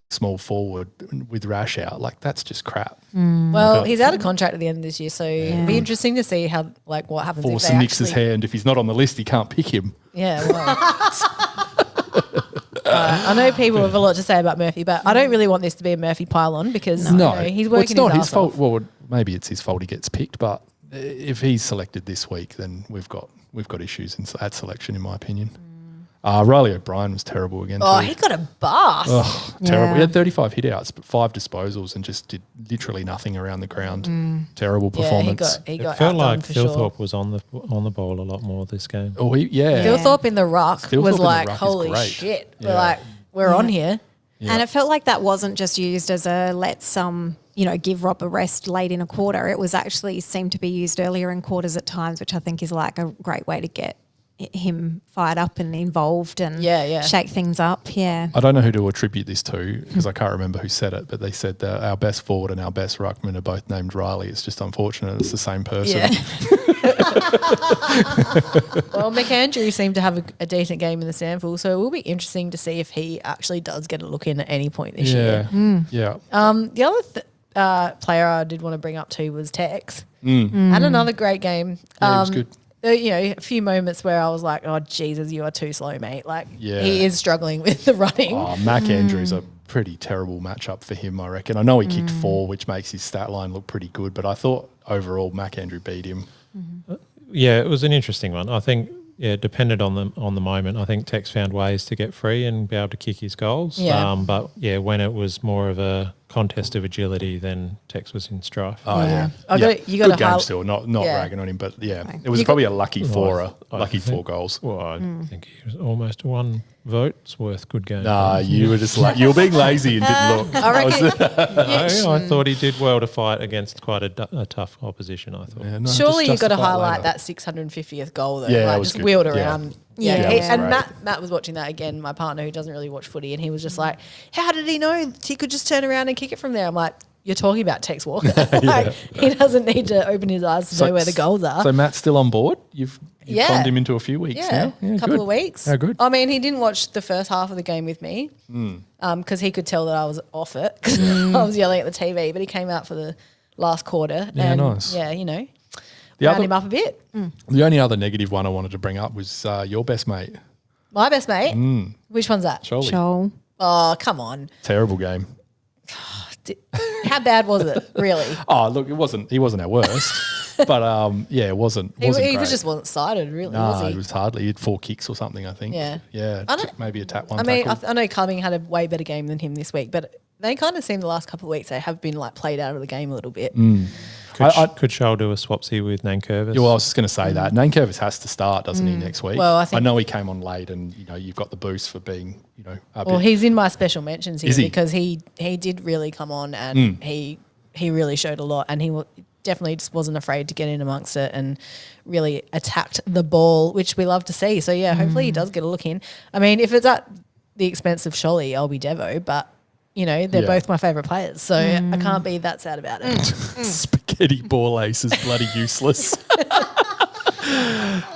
small forward with Rash out, like that's just crap. Well, he's out of contract at the end of this year, so it'd be interesting to see how what happens. Force if they Nix's actually, hand. If he's not on the list, he can't pick him. Yeah, well. I know people have a lot to say about Murphy, but I don't really want this to be a Murphy pile-on because he's Well, working it's not his his ass fault. off. Well, maybe it's his fault he gets picked, but if he's selected this week, then we've got issues in that selection, in my opinion. Riley O'Brien was terrible again. Oh, too. he got a bath. Oh, terrible. Yeah. He had 35 hitouts, but 5 disposals and just did literally nothing around the ground. Terrible Yeah, performance. he got It felt outdone like for Thilthorpe sure. was on the ball a lot more this game. Oh, yeah. Thilthorpe in the ruck Thilthorpe was in the like, ruck is holy great. shit. Yeah. We're like, we're on here. Yeah. And it felt like that wasn't just used as a let's give Rob a rest late in a quarter. It was actually seemed to be used earlier in quarters at times, which I think is like a great way to get him fired up and involved and shake things up. Yeah. I don't know who to attribute this to because I can't remember who said it, but they said that our best forward and our best ruckman are both named Riley. It's just unfortunate it's the same person. Yeah. Well, McAndrew seemed to have a decent game in the sample, so it will be interesting to see if he actually does get a look in at any point this year. Yeah. The other player I did want to bring up too was Tex. Had another great game. Yeah, he was good. A few moments where I was like, oh, Jesus, you are too slow, mate. Like, he is struggling with the running. Oh, Mac Andrews a pretty terrible matchup for him, I reckon. I know he kicked 4, which makes his stat line look pretty good, but I thought overall Mac Andrew beat him. Yeah, it was an interesting one. I think, it depended on the moment. I think Tex found ways to get free and be able to kick his goals. Yeah. But, when it was more of a contest of agility, then Tex was in strife. Oh, yeah. You got good game still, not ragging on him, but it was probably a lucky four goals. Well, I think he was almost 1 vote. It's worth good game. Nah, you were just you were being lazy and didn't look. I reckon. I thought he did well to fight against quite a tough opposition, I thought. Yeah, no, Surely just you've got to justify it highlight later. that 650th goal though. Yeah, that like was just good. wheeled Yeah. around. Yeah, Yeah, that was and great. Matt was watching that again, my partner who doesn't really watch footy, and he was just like, how did he know he could just turn around and kick it from there? I'm like, you're talking about Tex Walker. Like, he doesn't need to open his eyes to know where the goals are. So Matt's still on board? You've Yeah. conned him into a few weeks now? A couple good. of weeks. How good. I mean, he didn't watch the first half of the game with me because he could tell that I was off it because I was yelling at the TV, but he came out for the last quarter. Yeah, and nice. Yeah, The round other- him up a bit. The only other negative one I wanted to bring up was your best mate, My best mate? Which one's that? Charlie. Joel. Oh, come on. Terrible game. How bad was it, really? Oh, look, he wasn't our worst, but it wasn't. He great. just wasn't sighted, really, No, was he? it was hardly. He had 4 kicks or something, I think. Yeah. Yeah. I don't- Maybe a tap one. I mean, tackle. I know Cumming had a way better game than him this week, but they kind of seem the last couple of weeks they have been like played out of the game a little bit. Could Shoal do a swapsy with Nankervis? Yeah, well, I was just going to say that. Nankervis has to start, doesn't he, next week? Well, I know he came on late and, you've got the boost for being, a Well, bit. he's in my special mentions here Is he? because he did really come on and he really showed a lot, and he definitely just wasn't afraid to get in amongst it and really attacked the ball, which we love to see. So, yeah, hopefully he does get a look in. I mean, if it's at the expense of Sholly, I'll be Devo, but, they're both my favourite players, so I can't be that sad about it. Spaghetti ball ace is bloody useless.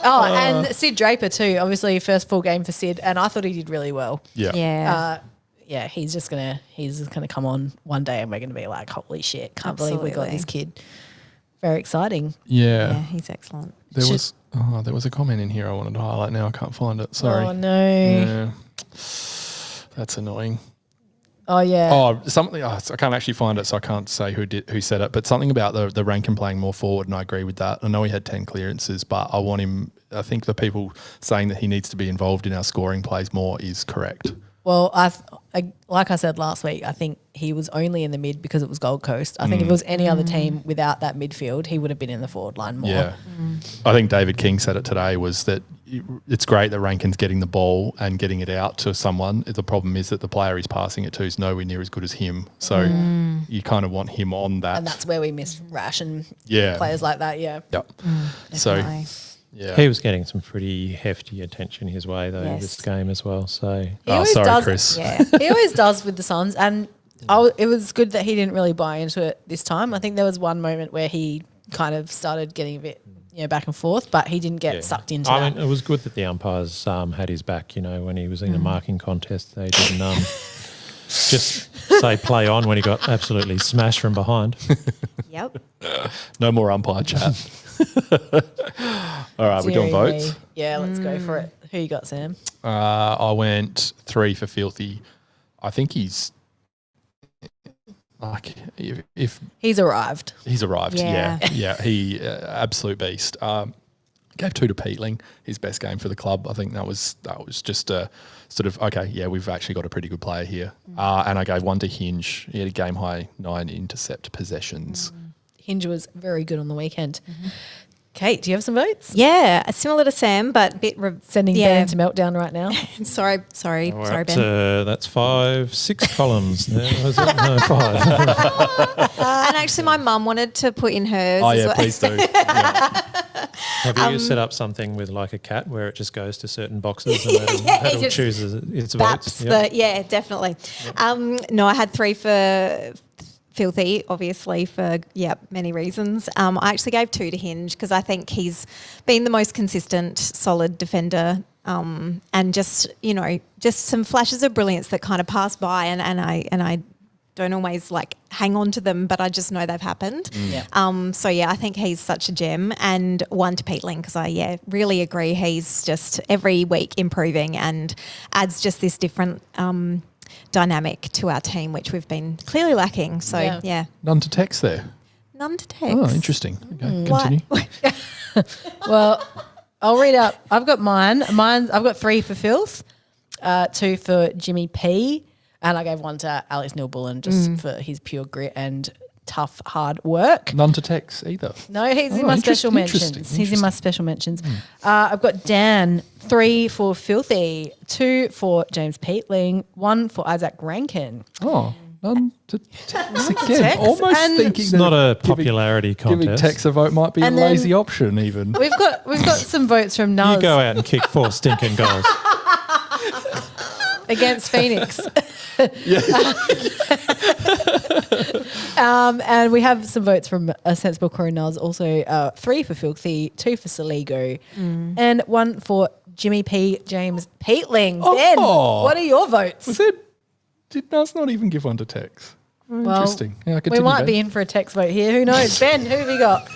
And Sid Draper too, obviously first full game for Sid, and I thought he did really well. Yeah. Yeah. He's just gonna come on one day and we're gonna be like, holy shit, can't believe we got Absolutely. this kid. Very exciting. yeah, Yeah. he's excellent. There was a comment in here I wanted to highlight now. I can't find it. Sorry. Oh no. Yeah. That's annoying. Oh yeah. Oh, something. I can't actually find it, so I can't say who said it. But something about the Rankin playing more forward, and I agree with that. I know he had 10 clearances, but I want him. I think the people saying that he needs to be involved in our scoring plays more is correct. Well, like I said last week, I think he was only in the mid because it was Gold Coast. I think if it was any other team without that midfield, he would have been in the forward line more. Yeah, I think David King said it today. Was that it's great that Rankin's getting the ball and getting it out to someone. The problem is that the player he's passing it to is nowhere near as good as him. So you kind of want him on that. And that's where we miss Rash and Yeah. players like that. Yeah. Yep. So Definitely. yeah. He was getting some pretty hefty attention his way, though, Yes. this game as well. So He always sorry, does, Chris. Yeah. He always does with the Suns, and it was good that he didn't really buy into it this time. I think there was one moment where he kind of started getting a bit back and forth, but he didn't get sucked into I that. mean, it was good that the umpires had his back, when he was in a marking contest. They didn't just say play on when he got absolutely smashed from behind. Yep. No more umpire chat. All right, we're doing Deary votes. me. Yeah, let's go for it. Who you got, Sam? I went 3 for Filthy. I think he's like if He's arrived. he's arrived. Yeah. Yeah. He absolute beast. Gave 2 to Peatling, his best game for the club. I think that was just a sort of okay. Yeah, we've actually got a pretty good player here. And I gave 1 to Hinge. He had a game high 9 intercept possessions. Hinge was very good on the weekend. Kate, do you have some votes? Yeah, similar to Sam, but a bit Sending yeah. Ben into meltdown right now. sorry, We're sorry, up Ben. to, that's 6 columns. Was it? No, 5. And actually, my mum wanted to put in hers. Oh as yeah, well. please do. Yeah. Have you set up something with like a cat where it just goes to certain boxes and that'll just choose its That's votes? definitely. No, I had 3 for Filthy, obviously, for many reasons. I actually gave 2 to Hinge because I think he's been the most consistent, solid defender, and just some flashes of brilliance that kind of pass by, and I don't always like hang on to them, but I just know they've happened. I think he's such a gem. And 1 to Peatling because I really agree. He's just every week improving and adds just this different dynamic to our team, which we've been clearly lacking. So None to text there. None to text. Oh, interesting. Okay, continue. Well, I'll read out. I've got mine. I've got 3 for Filth, 2 for Jimmy P, and I gave 1 to Alex Neil-Bullen just for his pure grit and tough, hard work. None to text either. No, he's in my special mentions. He's in my special mentions. I've got Dan, 3 for Filthy, 2 for James Peatling, 1 for Isaac Rankin. Oh, none to text again. text, Almost and thinking It's that not a popularity giving contest. text a vote might be And a then- lazy option even. We've got some votes from Nuz You go out and kick 4 stinking goals. against Phoenix. And we have some votes from a sensible crew Nuz, also 3 for Filthy, 2 for Saligo, and 1 for Jimmy P. James Peatling. Ben, what are your votes? Was it? Did Naz not even give 1 to text? Well, Interesting. Yeah, we continue, might Ben. be in for a text vote here. Who knows? Ben, who have we got?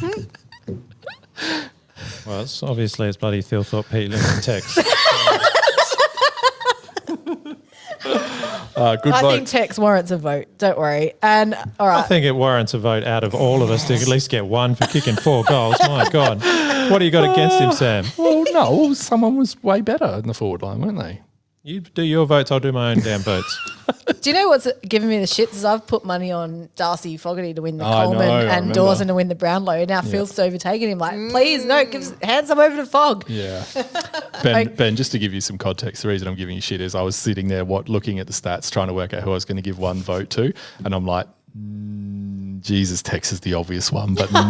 Well, it's bloody Thilthorpe Peatling and text. Good I vote. think text warrants a vote. Don't worry. And all I right. think it warrants a vote out of all of us to at least get 1 for kicking 4 goals. My God. What do you got against him, Sam? Well, no, someone was way better in the forward line, weren't they? You do your votes, I'll do my own damn votes. Do you know what's giving me the shits is I've put money on Darcy Fogarty to win the I Coleman know, I and remember. Dawson to win the Brownlow. Now Phil's overtaken him. Like, please, no, hand some over to Fog. Yeah. Ben, just to give you some context, the reason I'm giving you shit is I was sitting there looking at the stats, trying to work out who I was going to give 1 vote to, and I'm like, Jesus, Tex is the obvious one, but nah.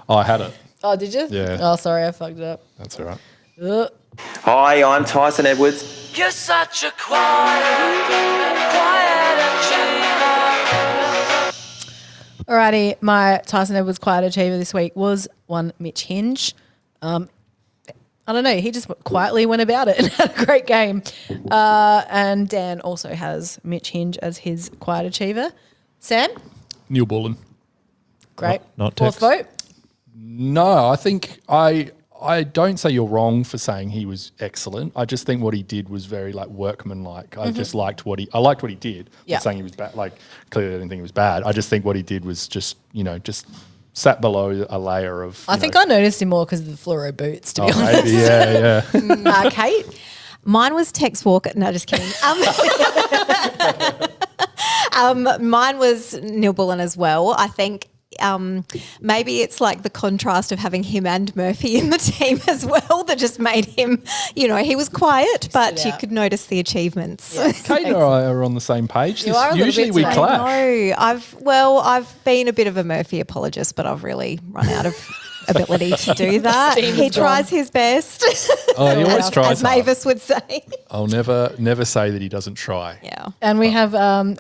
I had it. Oh, did you? Yeah. Oh, sorry, I fucked it up. That's all right. Ugh. Hi, I'm Tyson Edwards. You're such a quiet achiever. Alrighty, my Tyson Edwards quiet achiever this week was 1 Mitch Hinge. I don't know, he just quietly went about it and had a great game. And Dan also has Mitch Hinge as his quiet achiever. Sam? Neil Bullen. Great. Not 4th text. vote? No, I think I don't say you're wrong for saying he was excellent. I just think what he did was very workmanlike. I just liked what he did. Yeah. Not saying he was bad. Clearly I didn't think he was bad. I just think what he did was just sat below a layer of. I think I noticed him more because of the fluoro boots, to be honest. Maybe, yeah. Kate? Mine was Tex Walker. No, just kidding. Mine was Neil Bullen as well. I think maybe it's like the contrast of having him and Murphy in the team as well that just made him, he was quiet, but you out. could notice the achievements. Kate and I are on the same page. You are a little Usually bit we today. clash. No, I've been a bit of a Murphy apologist, but I've really run out of ability to do that. Steam is He gone. tries his best. Oh, he always tries as hard. Mavis would say. I'll never say that he doesn't try. Yeah. And we have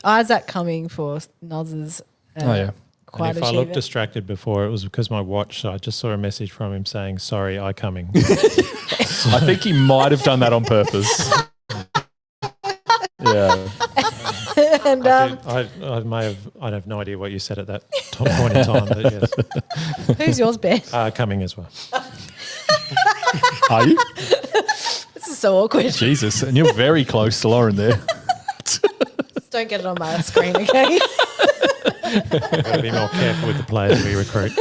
Isaac coming for Noz's Oh, yeah. quiet And if I achiever. looked distracted before, it was because my watch, I just saw a message from him saying, sorry, I coming. I think he might have done that on purpose. Yeah. And I have no idea what you said at that point in time, but yes, who's yours, Ben? coming as well. Are you? This is so awkward. Jesus. And you're very close to Lauren there. Just don't get it on my screen, okay? Got to be more careful with the players we recruit.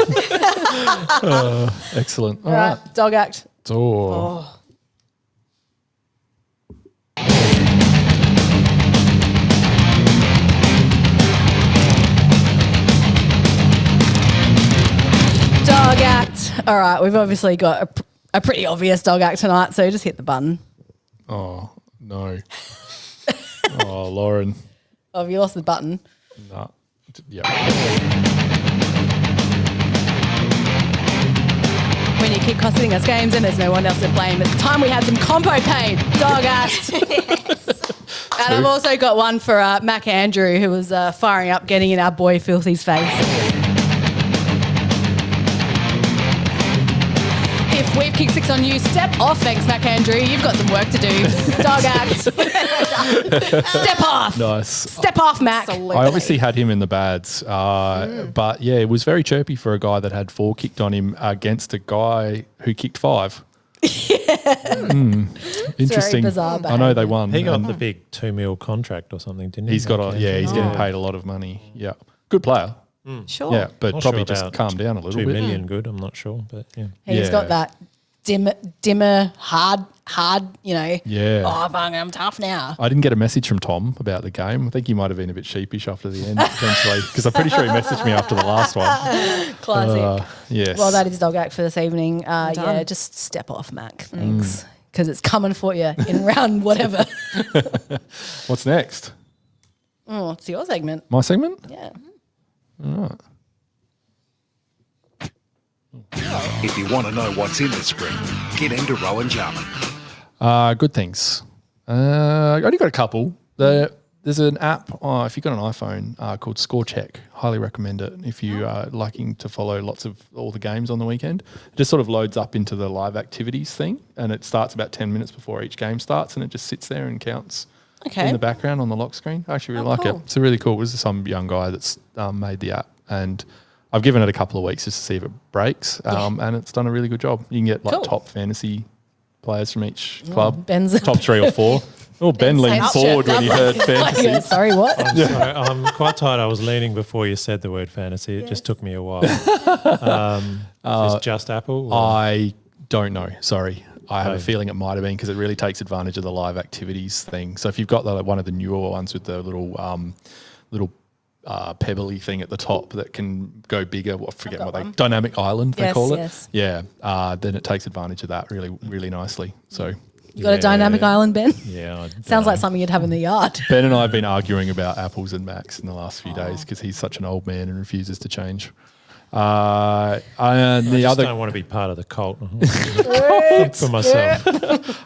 Excellent. All right, dog act. Oh. Dog act. All right, we've obviously got a pretty obvious dog act tonight, so just hit the button. Oh, no. Oh, Lauren. Oh, have you lost the button? No. Yeah. When you keep costing us games and there's no one else to blame, it's time we had some compo paid. Dog ass. And I've also got one for Mac Andrew, who was firing up, getting in our boy Filthy's face. If we've kicked 6 on you, step off, thanks, Mac Andrew. You've got some work to do. Dog act. Step off. Nice. Step off, Mac. Absolutely. I obviously had him in the bads, but yeah, it was very chirpy for a guy that had 4 kicked on him against a guy who kicked 5. Interesting. bizarre I know they won. He got and the big $2 million contract or something, didn't he? he's got Like, he's getting paid a lot of money. Yeah, good player. Sure. Yeah, but Not probably sure just about calm down a little 2 bit. million good, I'm not sure, but yeah. He's Yeah. got that dimmer, hard, Yeah. oh, I'm tough now. I didn't get a message from Tom about the game. I think he might have been a bit sheepish after the end, potentially, because I'm pretty sure he messaged me after the last one. Classic. Yes. Well, that is dog act for this evening. done. Yeah, just step off, Mac. Thanks. Because it's coming for you in round whatever. What's next? Oh, it's your segment. My segment? Yeah. If you want to know what's in the spring, get into Rowan Jarman. Good things. I only got a couple. There's an app, if you've got an iPhone, called Score Check. Highly recommend it if you are liking to follow lots of all the games on the weekend. It just sort of loads up into the live activities thing, and it starts about 10 minutes before each game starts, and it just sits there and counts Okay. in the background on the lock screen. I actually really like cool. it. It's really cool. This is some young guy that's made the app, and I've given it a couple of weeks just to see if it breaks, and it's done a really good job. You can get like Cool. top fantasy players from each club, Ben's- top 3 or 4. Oh, Ben leaned Ben's forward when he heard Like, fantasy. sorry, what? I'm sorry, I'm quite tired. I was leaning before you said the word fantasy. It just took me a while. Is this just Apple? or- I don't know. Sorry. I have a Oh. feeling it might have been because it really takes advantage of the live activities thing. So if you've got one of the newer ones with the little pebbly thing at the top that can go bigger, I forget what they dynamic island they Yes, call it. yes. Yeah. Then it takes advantage of that really, really nicely. So You got a dynamic island, Ben? Yeah. Sounds like something you'd have in the yard. Ben and I have been arguing about apples and Macs in the last few days because he's such an old man and refuses to change. And I the just other don't want to be part of the cult for myself.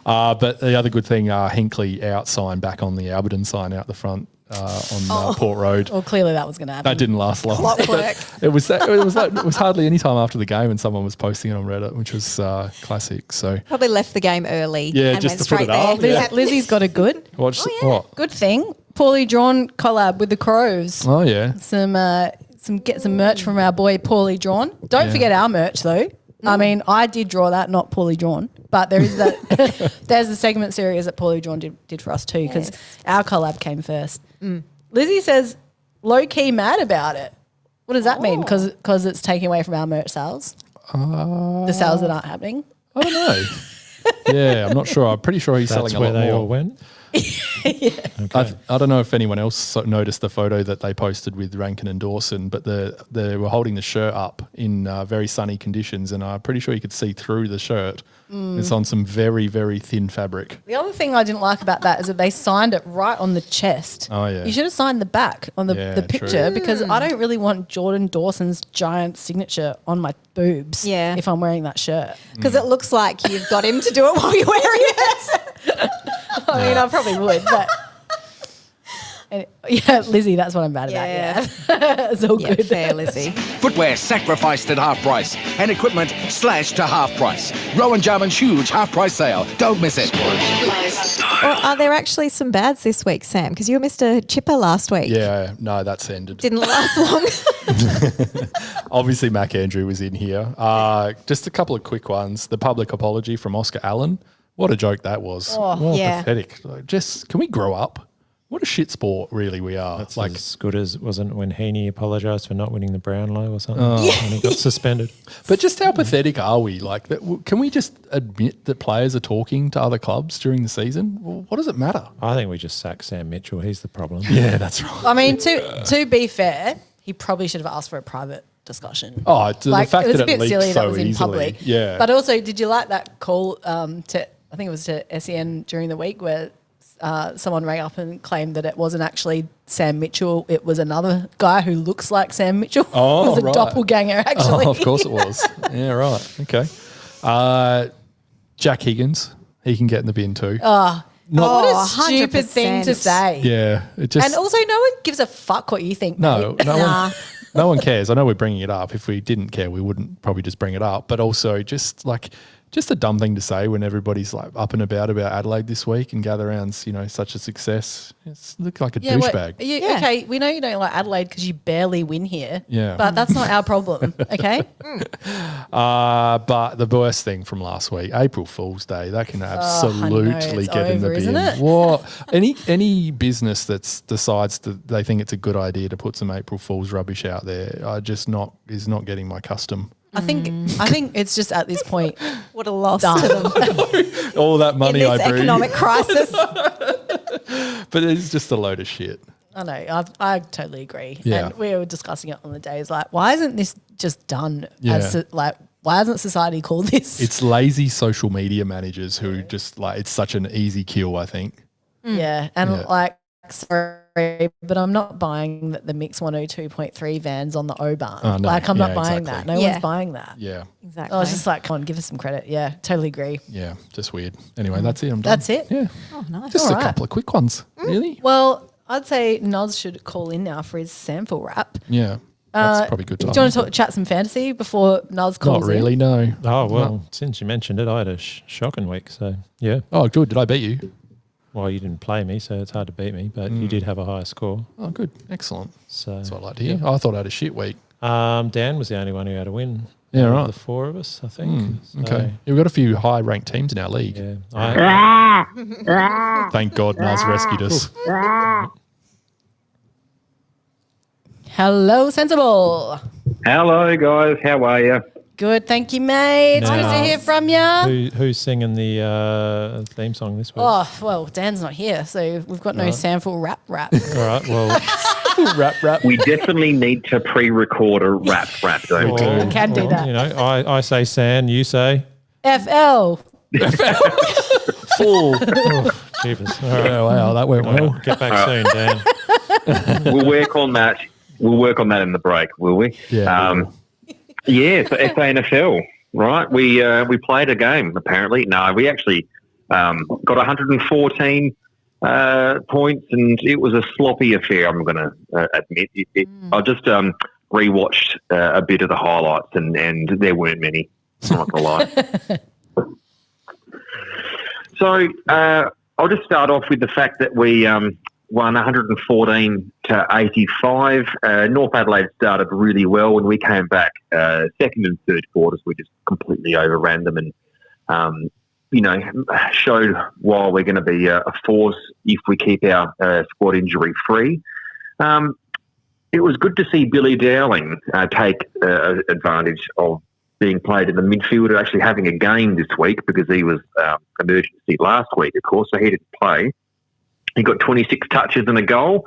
But the other good thing, Hinkley out sign back on the Alberton sign out the front on Port Road. Well, clearly that was going to happen. That didn't last long. Clockwork. It was hardly any time after the game when someone was posting it on Reddit, which was classic. So Probably left the game early. Yeah, and just went to put straight it there. up, yeah. Lizzie's got a good what? good thing. Poorly drawn collab with the Crows. Oh yeah, Get some merch from our boy Poorly Drawn. Don't forget our merch though. I mean, I did draw that, not Poorly Drawn, but there is that. There's the segment series that Poorly Drawn did for us too because our collab came first. Lizzie says low key mad about it. What does that mean? Because it's taking away from our merch sales. The sales that aren't happening. I don't know. Yeah, I'm not sure. I'm pretty sure he's That's selling a where lot they more. all went. I don't know if anyone else noticed the photo that they posted with Rankin and Dawson, but they were holding the shirt up in very sunny conditions, and I'm pretty sure you could see through the shirt. It's on some very, very thin fabric. The other thing I didn't like about that is that they signed it right on the chest. Oh, yeah. You should have signed the back on Yeah, the picture true. because I don't really want Jordan Dawson's giant signature on my boobs Yeah. if I'm wearing that shirt. Because it looks like you've got him to do it while you're wearing it. I mean, I probably would, but... And, yeah, Lizzie, that's what I'm mad about. Yeah. Yeah. It's all Yeah, good. fair, Lizzie. Footwear sacrificed at half price and equipment slashed to half price. Rowan Jarman's huge half price sale. Don't miss it. Or are there actually some bads this week, Sam? Because you were Mr. Chipper last week. Yeah, no, that's ended. Didn't last long. Obviously, Mac Andrew was in here. Just a couple of quick ones. The public apology from Oscar Allen. What a joke that was. Oh, yeah. Pathetic. Like, just, can we grow up? What a shit sport, really, we are. That's like, as good as wasn't when Heaney apologised for not winning the Brownlow or something, and he got suspended. but just how pathetic are we? Like, can we just admit that players are talking to other clubs during the season? Well, what does it matter? I think we just sack Sam Mitchell. He's the problem. Yeah, that's right. I mean, to be fair, he probably should have asked for a private discussion. Oh, the fact it was that a bit it leaked silly so that it was in easily. public. Yeah. But also, did you like that call to, I think it was to SEN during the week where someone rang up and claimed that it wasn't actually Sam Mitchell, it was another guy who looks like Sam Mitchell. Oh, it was a right. doppelganger, actually. Oh, of course it was. Yeah, right. Okay. Jack Higgins, he can get in the bin too. What a 100%. stupid thing to say. Yeah, it just And also, no one gives a fuck what you think. no, mate. no one cares. I know we're bringing it up. If we didn't care, we wouldn't probably just bring it up. But also, just a dumb thing to say when everybody's like up and about Adelaide this week and gather around's, such a success. It's look like a douchebag. Okay, we know you don't like Adelaide because you barely win here. Yeah. But that's not our problem, okay? But the worst thing from last week, April Fool's Day, that can absolutely it's get in the over, bin. isn't it? What any business that decides that they think it's a good idea to put some April Fool's rubbish out there, is not getting my custom. I think it's just at this point. What a loss Done. to them All that in money this I bring, economic crisis. but it's just a load of shit. I know. I totally agree. Yeah. And we were discussing it on the days. Like, why isn't this just done? Yeah. Why hasn't society called this? It's lazy social media managers who just it's such an easy kill, I think. Yeah. And Yeah. sorry, but I'm not buying the Mix 102.3 vans on the O-Bahn. Oh, no. I'm not Yeah, buying exactly. that. No Yeah. one's buying that. Yeah. Exactly. I was just like, come on, give us some credit. Yeah, totally agree. Yeah. Just weird. Anyway, that's it. I'm done. That's it? Yeah. oh, nice. Just All a right. couple of quick ones. Really? Well, I'd say Noz should call in now for his sample wrap. Yeah. That's probably good time. Do you want to chat some fantasy before Noz calls Not really, in? no. Oh, well, since you mentioned it, I had a shocking week. So, yeah. Oh, good. Did I beat you? Well, you didn't play me, so it's hard to beat me, but you did have a higher score. Oh, good. Excellent. So, That's what I like to hear. I thought I had a shit week. Dan was the only one who had a win. Yeah, out of right. The four of us, I think. So, Okay. Yeah, we've got a few high-ranked teams in our league. Yeah. Thank God Naz rescued us. Hello, Sensible. Hello, guys. How are you? Good, thank you, mate. It's good Nice. to hear from you. Who's singing the theme song this week? Oh, well, Dan's not here, so we've got no sample rap. All right, well, Rap. We definitely need to pre-record a rap, don't we? well, can do that. You know, I say San, you say FL. Full. Jeepers. All right. Yeah, wow, that went well. Get back soon, Dan. We'll work on that. We'll work on that in the break, will we? Yeah. Yeah, so SANFL, right? We played a game, apparently. No, we actually got 114 points, and it was a sloppy affair, I'm going to admit. I just rewatched a bit of the highlights, and there weren't many, I'm not going to lie. So I'll just start off with the fact that we won 114 to 85. North Adelaide started really well. When we came back second and third quarters, we just completely overran them and, showed why we're going to be a force if we keep our squad injury free. It was good to see Billy Dowling take advantage of being played in the midfield and actually having a game this week because he was emergency last week, of course, so he didn't play. He got 26 touches and a goal.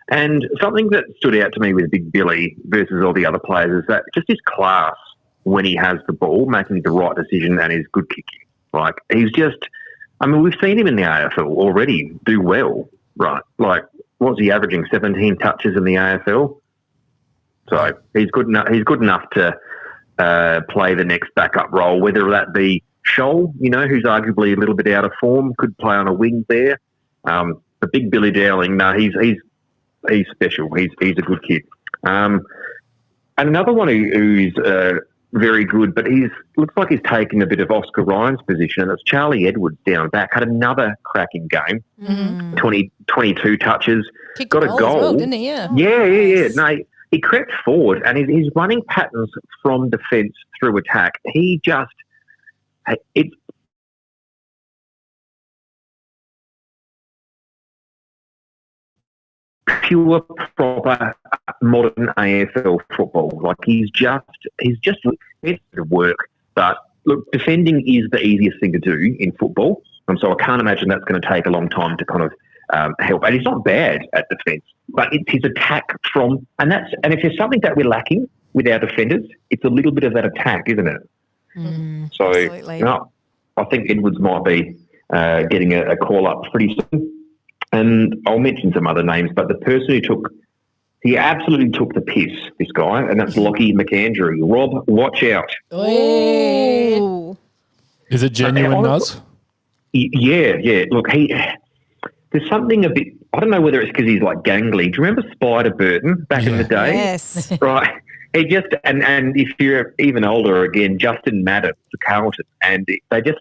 And something that stood out to me with Big Billy versus all the other players is that just his class when he has the ball, making the right decision and his good kicking. Like, he's just, we've seen him in the AFL already do well, right? Like, what's he averaging, 17 touches in the AFL? So he's good enough to play the next backup role, whether that be Scholl, who's arguably a little bit out of form, could play on a wing there. The Big Billy Dowling, he's special. He's a good kid. And another one who's very good, but looks like he's taken a bit of Oscar Ryan's position, and that's Charlie Edwards down back. Had another cracking game, 22 touches, Kicked got a as goal. well, didn't he? Yeah. Yeah. No, he crept forward, and his running patterns from defence through attack, it's pure, proper, modern AFL football. Like, he's just to work. But look, defending is the easiest thing to do in football, and so I can't imagine that's going to take a long time to kind of help. And he's not bad at defence, but it's his attack and if there's something that we're lacking with our defenders, it's a little bit of that attack, isn't it? So, absolutely. I think Edwards might be getting a call up pretty soon. And I'll mention some other names, but the person he absolutely took the piss, this guy, and that's Lockie McAndrew. Rob, watch out. Oi. Ooh. Is it genuine, Nuz? Yeah. Look, there's something a bit. I don't know whether it's because he's like gangly. Do you remember Spider Burton back in the day? Yes. Right. He just and if you're even older again, Justin Madden for Carlton, and they just,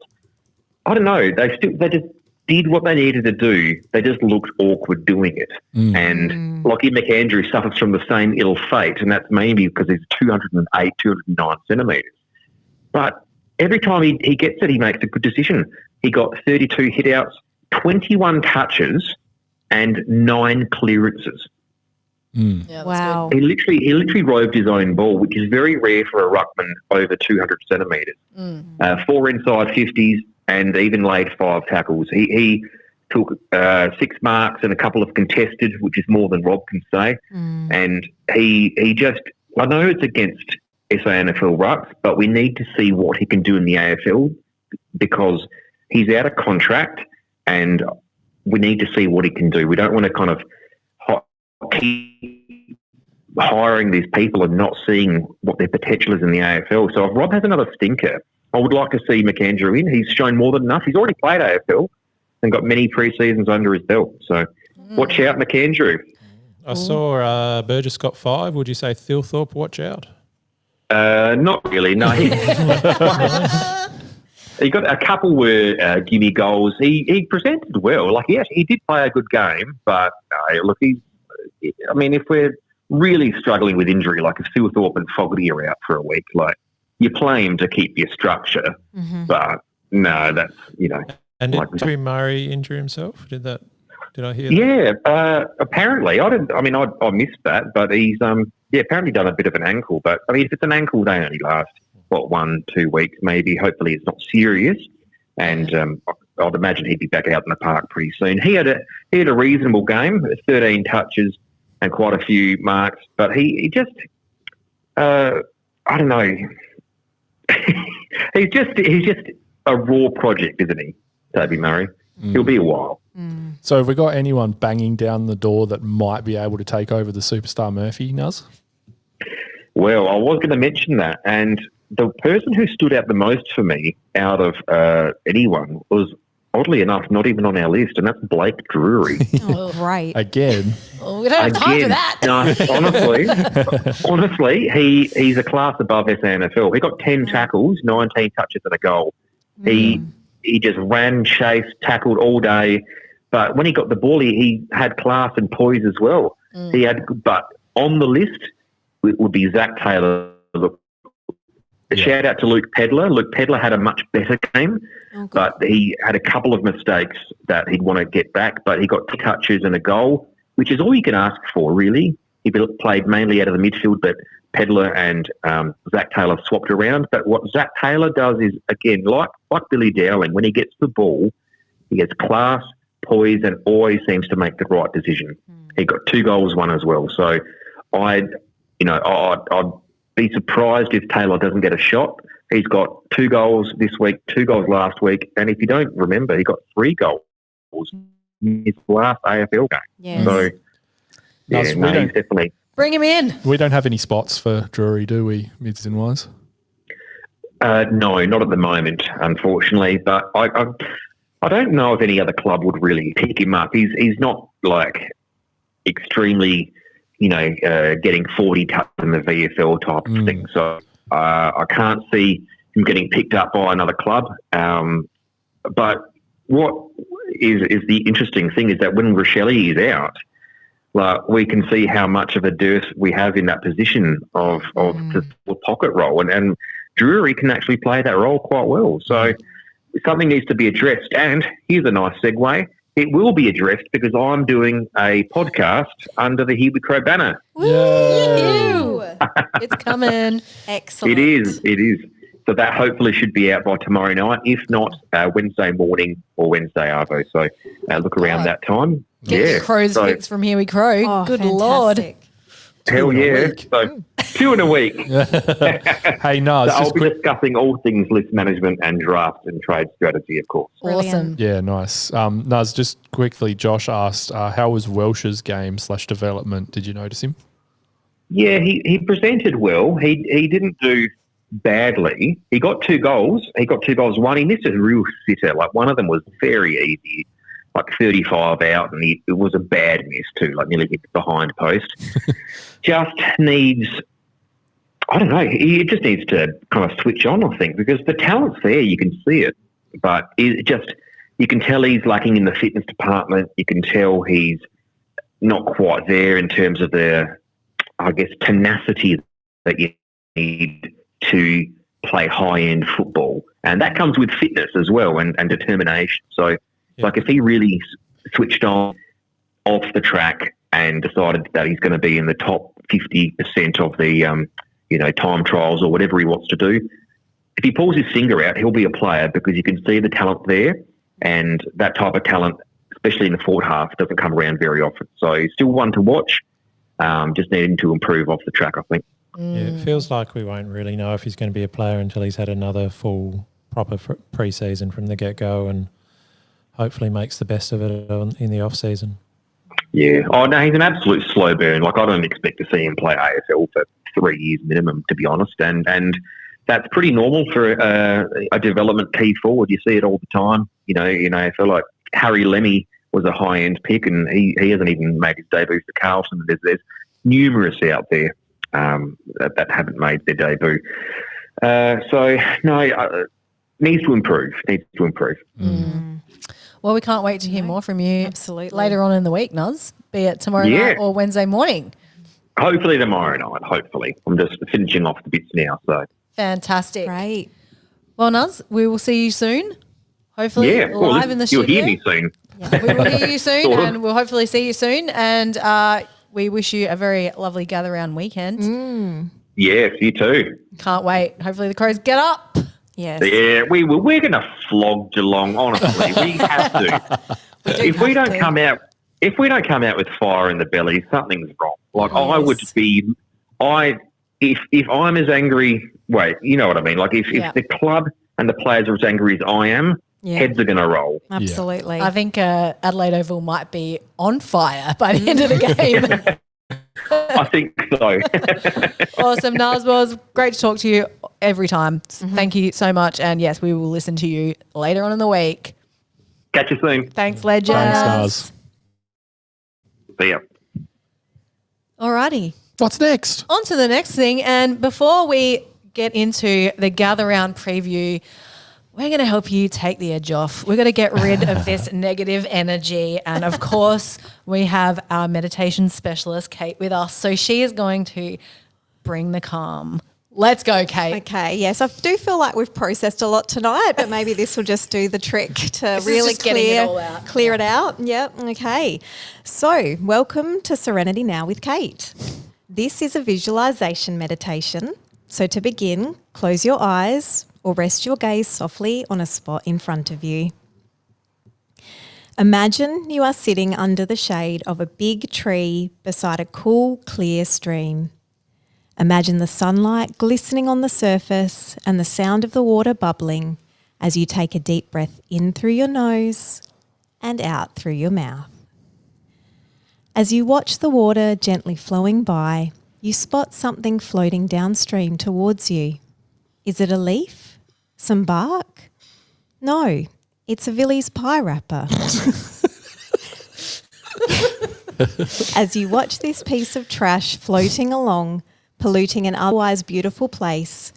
I don't know, they just did what they needed to do. They just looked awkward doing it, and Lockie McAndrew suffers from the same ill fate, and that's mainly because he's 208, 209 centimetres. But every time he gets it, he makes a good decision. He got 32 hitouts, 21 touches, and 9 clearances. Yeah, Wow. He literally roved his own ball, which is very rare for a ruckman over 200 centimetres. 4 inside 50s and even laid 5 tackles. He took 6 marks and a couple of contested, which is more than Rob can say. And he just, I know it's against SANFL rucks, but we need to see what he can do in the AFL because he's out of contract and we need to see what he can do. We don't want to kind of keep hiring these people and not seeing what their potential is in the AFL. So if Rob has another stinker, I would like to see McAndrew in. He's shown more than enough. He's already played AFL and got many pre-seasons under his belt. So watch out, McAndrew. I saw Burgess got 5. Would you say Thilthorpe, watch out? Not really, no. He got a couple were gimme goals. He presented well. Like he did play a good game, but look, if we're really struggling with injury, like if Thilthorpe and Fogarty are out for a week, like you play him to keep your structure, but no, that's And like, did Terry Murray injure himself? Did I hear that? Yeah, apparently. I missed that, but he's apparently done a bit of an ankle. But I mean, if it's an ankle, they only last 1-2 weeks, maybe. Hopefully, it's not serious. And I'd imagine he'd be back out in the park pretty soon. He had a reasonable game, 13 touches and quite a few marks. But he just, I don't know. he's just a raw project, isn't he, Toby Murray? He'll be a while. So have we got anyone banging down the door that might be able to take over the superstar Murphy, Nuz? Well, I was going to mention that. And the person who stood out the most for me out of anyone was, oddly enough, not even on our list, and that's Blake Drury. Oh, right. Again. Oh, we don't have time for that. No, honestly, he's a class above SANFL. He got 10 tackles, 19 touches and a goal. He just ran, chased, tackled all day. But when he got the ball, he had class and poise as well. But on the list would be Zach Taylor. Look, shout out to Luke Pedlar. Luke Pedlar had a much better game, but he had a couple of mistakes that he'd want to get back. But he got 2 touches and a goal, which is all you can ask for, really. He played mainly out of the midfield, but Pedlar and Zach Taylor swapped around. But what Zach Taylor does is, again, like Billy Dowling, when he gets the ball, he has class, poise, and always seems to make the right decision. He got 2 goals, 1 as well. So I'd be surprised if Taylor doesn't get a shot. He's got 2 goals this week, 2 goals last week, and if you don't remember, he got 3 goals in his last AFL game. Yes. So, Nuz, he's definitely... Bring him in. We don't have any spots for Drury, do we, mids and wise? No, not at the moment, unfortunately. But I don't know if any other club would really pick him up. He's not like extremely, getting 40 touches in the VFL type of thing. So I can't see him getting picked up by another club. But what is the interesting thing is that when Rochelle is out, we can see how much of a dearth we have in that position of the pocket role. And Drury can actually play that role quite well. So something needs to be addressed. And here's a nice segue. It will be addressed because I'm doing a podcast under the Here We Crow banner. Woo! It's coming. Excellent. It is. So that hopefully should be out by tomorrow night, if not Wednesday morning or Wednesday arvo. So look around that time. Get your Crows fix from Here We Crow. Oh, Good fantastic. Lord. Hell yeah. So 2 in a week. Hey, Nuz, So I'll be discussing all things list management and draft and trade strategy, of course. Awesome. yeah, nice. Nuz, just quickly, Josh asked, how was Welsh's game / development? Did you notice him? Yeah, he presented well. He didn't do badly. He got 2 goals. One, he missed a real sitter. Like, one of them was very easy, like 35 out, and it was a bad miss too, like nearly hit the behind post. Just needs, I don't know, he just needs to kind of switch on, I think, because the talent's there. You can see it. But you can tell he's lacking in the fitness department. You can tell he's not quite there in terms of the, I guess, tenacity that you need to play high-end football. And that comes with fitness as well and determination. So, like, if he really switched on off the track and decided that he's going to be in the top 50% of the, time trials or whatever he wants to do, if he pulls his finger out, he'll be a player because you can see the talent there, and that type of talent, especially in the forward half, doesn't come around very often. So he's still one to watch, just needing to improve off the track, I think. Yeah, it feels like we won't really know if he's going to be a player until he's had another full, proper pre-season from the get-go and hopefully makes the best of it in the off-season. Yeah. Oh, no, he's an absolute slow burn. Like, I don't expect to see him play AFL for 3 years minimum, to be honest. And that's pretty normal for a development key forward. You see it all the time. I feel like Harry Lemmy was a high-end pick, and he hasn't even made his debut for Carlton. There's numerous out there that haven't made their debut. Needs to improve. Well, we can't wait to hear more from you later on in the week, Nuz, be it tomorrow night or Wednesday morning. Hopefully tomorrow night, hopefully. I'm just finishing off the bits now. So fantastic. Great. Well, Nuz, we will see you soon. Hopefully live in the studio. You'll hear me soon. Yeah, we will hear you soon and we'll hopefully see you soon. And we wish you a very lovely gather round weekend. Yes, you too. Can't wait. Hopefully the Crows get up. Yes. Yeah, we're going to flog Geelong, honestly. We have to. If we don't come out with fire in the belly, something's wrong. Like, I would be if I'm as angry, you know what I mean? Like, if the club and the players are as angry as I am, heads are going to roll. Absolutely. I think Adelaide Oval might be on fire by the end of the game. I think so. Awesome, Naz. Well, it was great to talk to you every time. Thank you so much. And yes, we will listen to you later on in the week. Catch you soon. Thanks, legends. Thanks, Naz. See ya. Alrighty. What's next? On to the next thing. And before we get into the gather round preview, we're going to help you take the edge off. We're going to get rid of this negative energy. And of course, we have our meditation specialist, Kate, with us. So she is going to bring the calm. Let's go, Kate. Okay, yes. I do feel like we've processed a lot tonight, but maybe this will just do the trick to really clear it out. Yep, okay. So welcome to Serenity Now with Kate. This is a visualization meditation. So to begin, close your eyes or rest your gaze softly on a spot in front of you. Imagine you are sitting under the shade of a big tree beside a cool, clear stream. Imagine the sunlight glistening on the surface and the sound of the water bubbling as you take a deep breath in through your nose and out through your mouth. As you watch the water gently flowing by, you spot something floating downstream towards you. Is it a leaf? Some bark? No, it's a Villiers pie wrapper. As you watch this piece of trash floating along, polluting an otherwise beautiful place,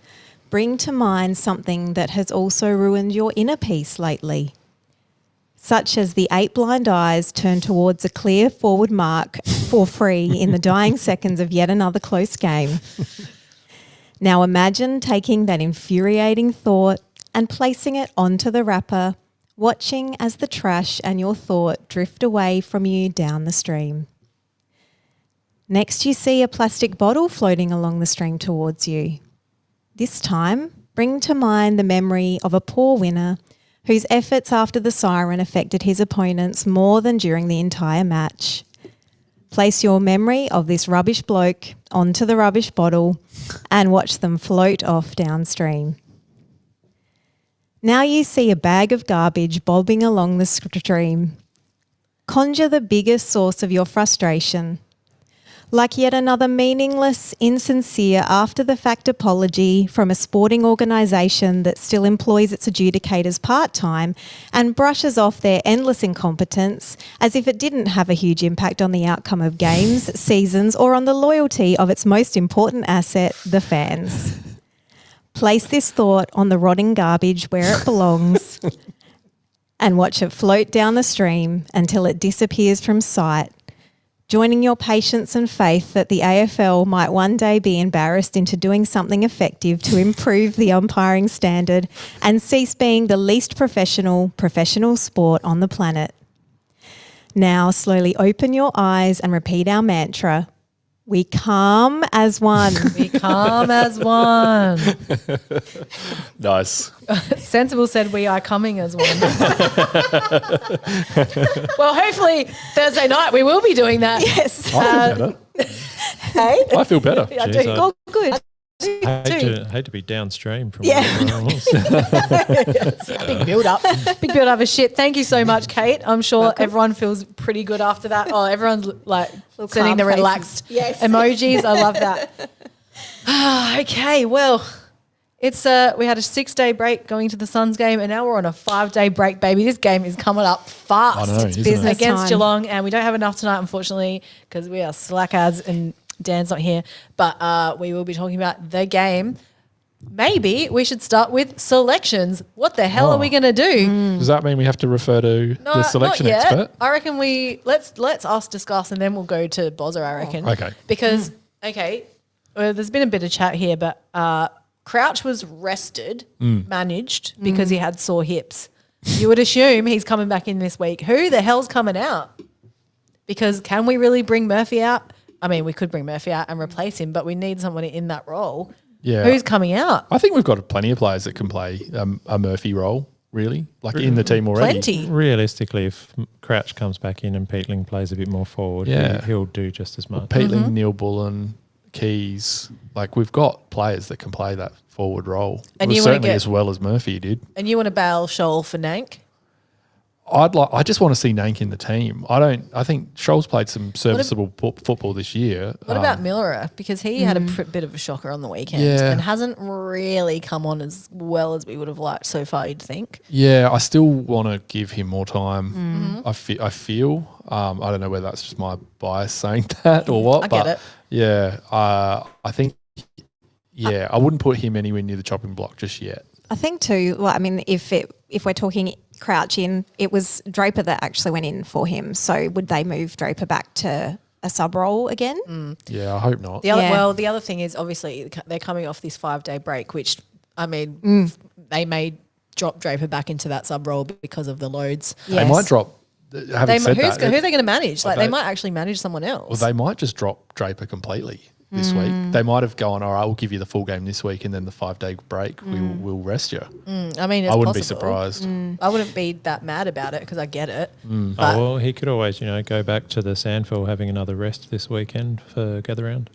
bring to mind something that has also ruined your inner peace lately, such as the 8 blind eyes turned towards a clear forward mark for free in the dying seconds of yet another close game. Now imagine taking that infuriating thought and placing it onto the wrapper, watching as the trash and your thought drift away from you down the stream. Next, you see a plastic bottle floating along the stream towards you. This time, bring to mind the memory of a poor winner whose efforts after the siren affected his opponents more than during the entire match. Place your memory of this rubbish bloke onto the rubbish bottle and watch them float off downstream. Now you see a bag of garbage bobbing along the stream. Conjure the biggest source of your frustration. Like yet another meaningless, insincere, after-the-fact apology from a sporting organisation that still employs its adjudicators part-time and brushes off their endless incompetence as if it didn't have a huge impact on the outcome of games, seasons, or on the loyalty of its most important asset, the fans. Place this thought on the rotting garbage where it belongs and watch it float down the stream until it disappears from sight, joining your patience and faith that the AFL might one day be embarrassed into doing something effective to improve the umpiring standard and cease being the least professional sport on the planet. Now slowly open your eyes and repeat our mantra. We come as one. We come as one. Nice. Sensible said we are coming as one. Well, hopefully Thursday night we will be doing that. Yes. I feel better. Hey? I feel better. I do. Jeez, Oh, good. hate to be downstream from Yeah. everyone else. Big build up. Big build up of shit. Thank you so much, Kate. I'm sure everyone feels pretty good after that. Oh, everyone's like sending calm the faces. relaxed Yes. emojis. I love that. Okay, well, it's we had a 6-day break going to the Suns game, and now we're on a 5-day break, baby. This game is coming up fast. I know, It's isn't business it? Against time. Geelong, and we don't have enough tonight, unfortunately, because we are slackers and Dan's not here. But we will be talking about the game. Maybe we should start with selections. What the hell are we going to do? Does that mean we have to refer to No, the selection not yet. expert? I reckon let's us discuss, and then we'll go to Bozza, I reckon. Okay. Because there's been a bit of chat here, but Crouch was rested, managed because he had sore hips. You would assume he's coming back in this week. Who the hell's coming out? Because can we really bring Murphy out? I mean, we could bring Murphy out and replace him, but we need somebody in that role. Yeah. Who's coming out? I think we've got plenty of players that can play a Murphy role, really, like in the team already. Plenty. Realistically, if Crouch comes back in and Peatling plays a bit more forward, Yeah. he'll do just as much. Peatling, Neil Bullen, Keys, like we've got players that can play that forward role. And Well, you wanna certainly get- as well as Murphy did. And you want to bail Shoal for Nank? I just want to see Nank in the team. I think Scholl's played some serviceable football this year. What about Miller? Because he had a bit of a shocker on the weekend Yeah. and hasn't really come on as well as we would have liked so far, you'd think. Yeah, I still want to give him more time. Mm-hmm. I feel. I don't know whether that's just my bias saying that or what. I get but it. Yeah, I think. Yeah, I wouldn't put him anywhere near the chopping block just yet. I think too. Well, I mean, if we're talking Crouch in, it was Draper that actually went in for him. So would they move Draper back to a sub role again? Yeah, I hope not. The other, Yeah. Well, the other thing is obviously they're coming off this 5-day break, which, I mean, they may drop Draper back into that sub role because of the loads. They might drop. Having said Who are that, they going to manage? Like, they they- might actually manage someone else. well, they might just drop Draper completely this week. They might have gone, all right, we'll give you the full game this week, and then the 5-day break, we'll rest you. I mean, it's I wouldn't be possible. surprised. I wouldn't be that mad about it because I get it. Oh, well, he could always, go back to the Sandford having another rest this weekend for gather round.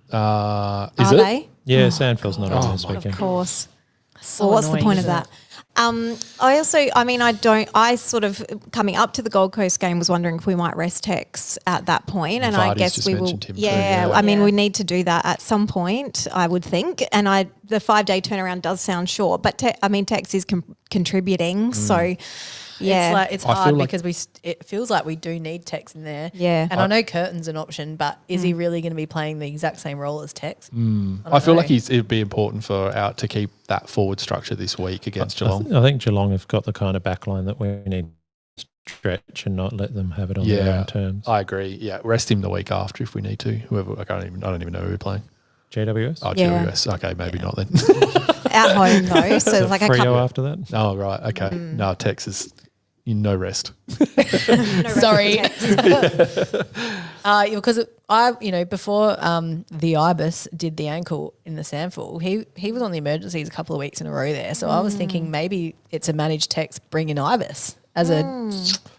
Is Are it? they? Yeah, Sandfield's not on this Of weekend. course. So Well, what's the annoying, point of isn't that? it? I sort of coming up to the Gold Coast game was wondering if we might rest Tex at that point, and I Vardy's guess just we will. mentioned him too, Yeah, yeah. I mean, Yeah. we need to do that at some point, I would think. And the 5-day turnaround does sound short, but Tex is contributing, so yeah. It's I hard feel like- because it feels like we do need Tex in there. Yeah. And I know Curtin's an option, but is he really going to be playing the exact same role as Tex? I feel know. like it'd be important to keep that forward structure this week against Geelong. I think Geelong have got the kind of backline that we need to stretch and not let them have it on their Yeah, own terms. I agree. Yeah, rest him the week after if we need to. Whoever I don't even know who we're playing. GWS? Oh, Yeah. GWS. Okay, maybe not then. At home though, so So like a Freo couple. after that? Oh, right. Okay. No, Texas. No rest. Sorry. Because before the Ibis did the ankle in the Sandford, he was on the emergencies a couple of weeks in a row there. So I was thinking maybe it's a managed Tex bring in Ibis as a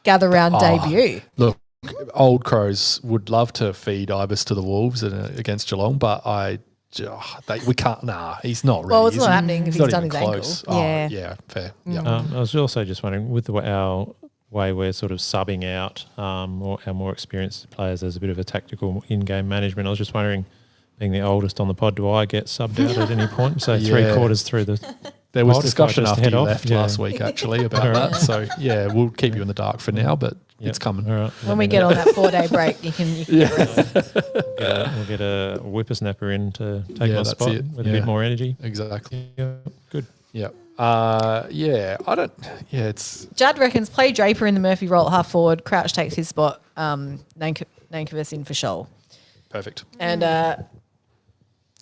gather round debut. Look, Old Crows would love to feed Ibis to the Wolves against Geelong, but we can't. Nah, he's not ready. Well, it's is not he? happening if he's done even his ankle. close. Oh, Yeah. yeah, fair. Yeah. I was also just wondering, with our way we're sort of subbing out our more experienced players as a bit of a tactical in-game management. I was just wondering, being the oldest on the pod, do I get subbed out at any point? So Yeah. 3/4 through the There was pod, if I discussion just after head you off? left Yeah. last week, actually, about that. So, yeah, we'll keep you in the dark for now, but Yep. it's coming. All right. When we get on that 4-day break, you can get rest. We'll get a whippersnapper in to take Yeah, my that's spot it. with a Yeah. bit more energy. Exactly. Yeah, good. Yeah. It's Judd reckons play Draper in the Murphy role at half forward. Crouch takes his spot. Nankervis in for Shoal. perfect. And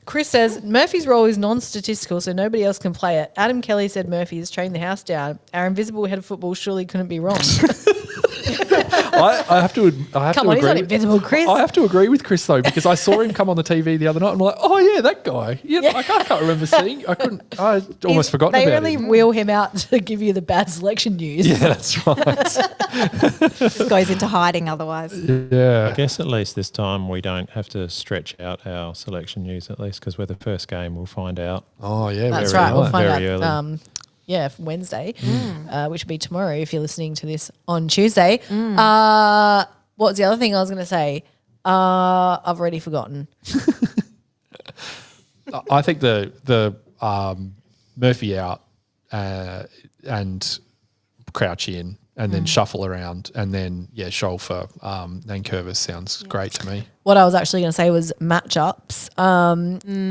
Chris says Murphy's role is non-statistical, so nobody else can play it. Adam Kelly said Murphy has trained the house down. Our invisible head of football surely couldn't be wrong. I have to Come on, he's agree. not invisible, Chris. I have to agree with Chris though, because I saw him come on the TV the other night and I'm like, oh yeah, that guy. Yeah, like I can't remember seeing. I almost forgotten They about only him. wheel him out to give you the bad selection news. Yeah, that's right. Just goes into hiding otherwise. Yeah. I guess at least this time we don't have to stretch out our selection news, at least, because we're the first game. We'll find out. Oh yeah, That's very right. We'll right. find Very out. early. Wednesday, which will be tomorrow if you're listening to this on Tuesday. What was the other thing I was going to say? I've already forgotten. I think the Murphy out and Crouch in and then shuffle around and then Shoal for Nankervis sounds great to me. What I was actually going to say was matchups.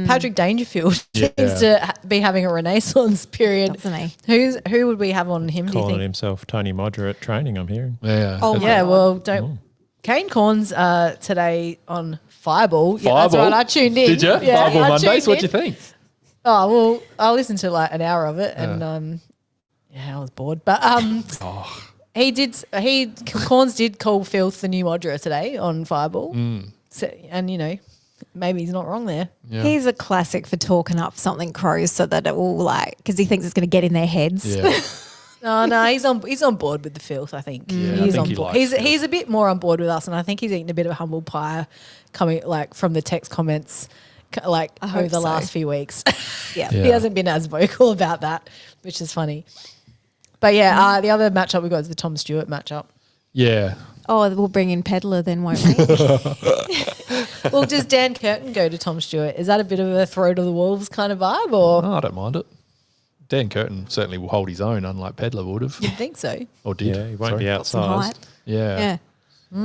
Patrick Dangerfield seems to be having a renaissance period. Doesn't he? Who would we have on him? Do you Calling think? himself Tony Moderate training, I'm hearing. Yeah. Oh, my Yeah, God. well, don't. Kane Corns today on Fireball. Yeah, that's Fireball? right. I tuned in. Did you? Yeah, Fireball I Mondays. tuned What'd you in. think? Oh well, I listened to like an hour of it, and I was bored. But Corns did call Filth the new Modra today on Fireball, so, and maybe he's not wrong there. Yeah. He's a classic for talking up something Crows so that it will because he thinks it's going to get in their heads. Yeah. No, he's on board with the Filth. I think Yeah, I he's think on he board. likes He's a bit more on board with us, and I think he's eaten a bit of humble pie coming from the text comments over hope the so. last few weeks. Yeah. He hasn't been as vocal about that, which is funny. But the other matchup we got is the Tom Stewart matchup. Yeah. Oh, we'll bring in Pedler then, won't we? Well, does Dan Curtin go to Tom Stewart? Is that a bit of a throw to the wolves kind of vibe, or No, I don't mind it. Dan Curtin certainly will hold his own, unlike Pedler would have. you'd think so? Or did. Yeah, he won't Sorry. be Some outsized. height. Yeah. Yeah.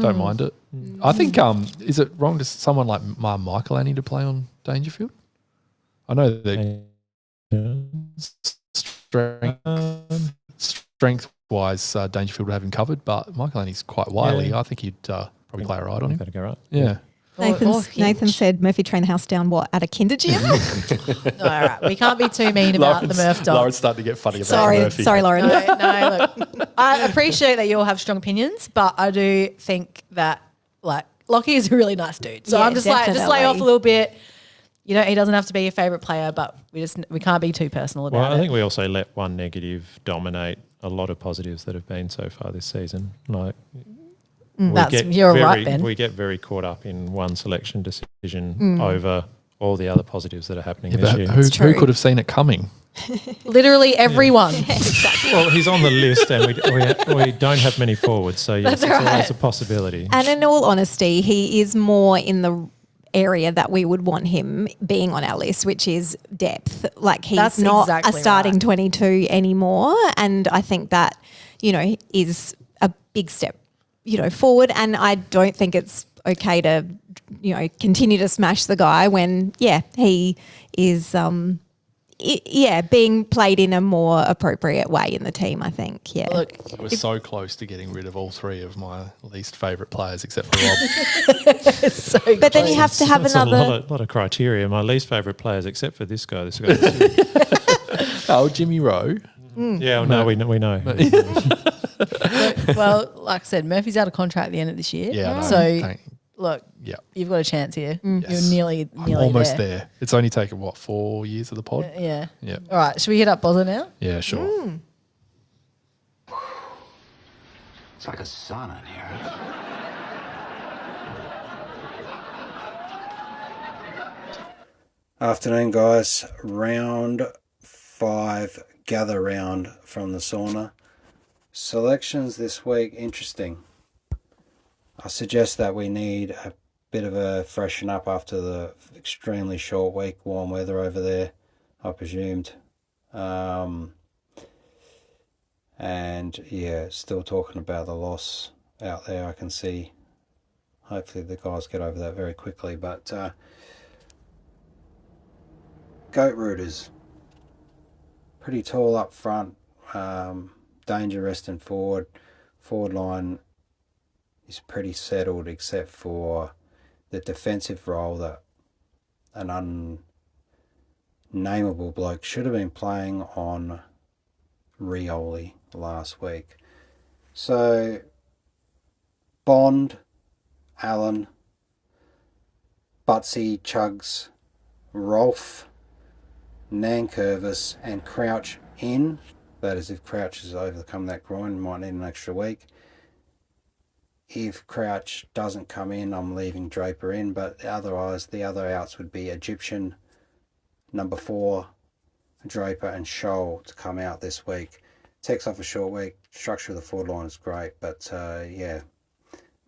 Don't mind it. I think, is it wrong to someone like Michael Annie to play on Dangerfield? I know that strength-wise, Dangerfield would have him covered, but Michael Annie's quite wily. Yeah. I think he'd probably play all right on him. That'd go right. Yeah. Nathan said Murphy trained the house down, at a kinder gym? All right, we can't be too mean about the Murph dog. Lauren's starting to get funny about Murphy. Sorry, Lauren. No, look, I appreciate that you all have strong opinions, but I do think that Lockie is a really nice dude. So Yeah, I'm just lay definitely. off a little bit. He doesn't have to be your favourite player, but we can't be too personal about Well, I it. think we also let one negative dominate a lot of positives that have been so far this season. Like You're right, Ben. We get very caught up in one selection decision over all the other positives that are happening this But year. who true. could have seen it coming? Literally everyone. Well, he's on the list, and we don't have many forwards, so yes, That's it's always right. a possibility. And in all honesty, he is more in the area that we would want him being on our list, which is depth. Like he's That's not exactly a starting right. 22 anymore. And I think that, is a big step, forward. And I don't think it's okay to, continue to smash the guy when, he is, being played in a more appropriate way in the team, I think. Yeah. Look, I was so close to getting rid of all three of my least favourite players except for Rob. it's so but then you have to have That's another. a lot of criteria. My least favourite players, except for this guy. Oh, Jimmy Rowe. Yeah, no, we know. well, like I said, Murphy's out of contract at the end of this year. Yeah, I know. So look, Yeah. you've got a chance here. Yes. You're nearly I'm almost there. It's only taken, 4 years of the pod? Yeah. Yeah. All right, should we hit up Bozza now? Yeah, sure. It's like a sauna in here. Afternoon, guys. Round 5 gather round from the sauna. Selections this week, interesting. I suggest that we need a bit of a freshen up after the extremely short week, warm weather over there, I presumed. And yeah, still talking about the loss out there. I can see. Hopefully the guys get over that very quickly. But goat rooters, pretty tall up front. Danger resting forward. Forward line is pretty settled except for the defensive role that an unnameable bloke should have been playing on Rioli last week. So Bond, Allen, Butsy, Chugs, Rolfe, Nankervis and Crouch in. That is if Crouch has overcome that groin, might need an extra week. If Crouch doesn't come in, I'm leaving Draper in, but otherwise the other outs would be Egyptian, number 4, Draper and Scholl to come out this week. Takes off a short week. Structure of the forward line is great, but yeah,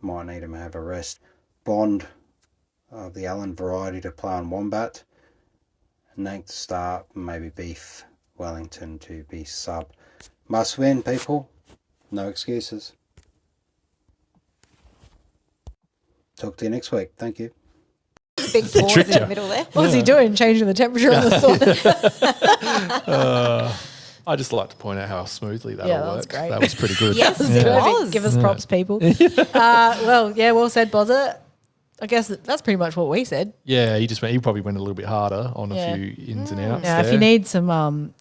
might need him to have a rest. Bond of the Allen variety to play on Wombat. Nank to start, maybe Beef Wellington to be sub. Must win, people. No excuses. Talk to you next week. Thank you. Big pause in the middle there. What's he doing? Changing the temperature on the sauna? I just like to point out how smoothly that Yeah, all that was worked. great. That was pretty good. Yes, it Perfect. was. Give us props, people. Well said, Bozza. I guess that's pretty much what we said. Yeah, he probably went a little bit harder on a few ins and outs. Now, if there. you need some,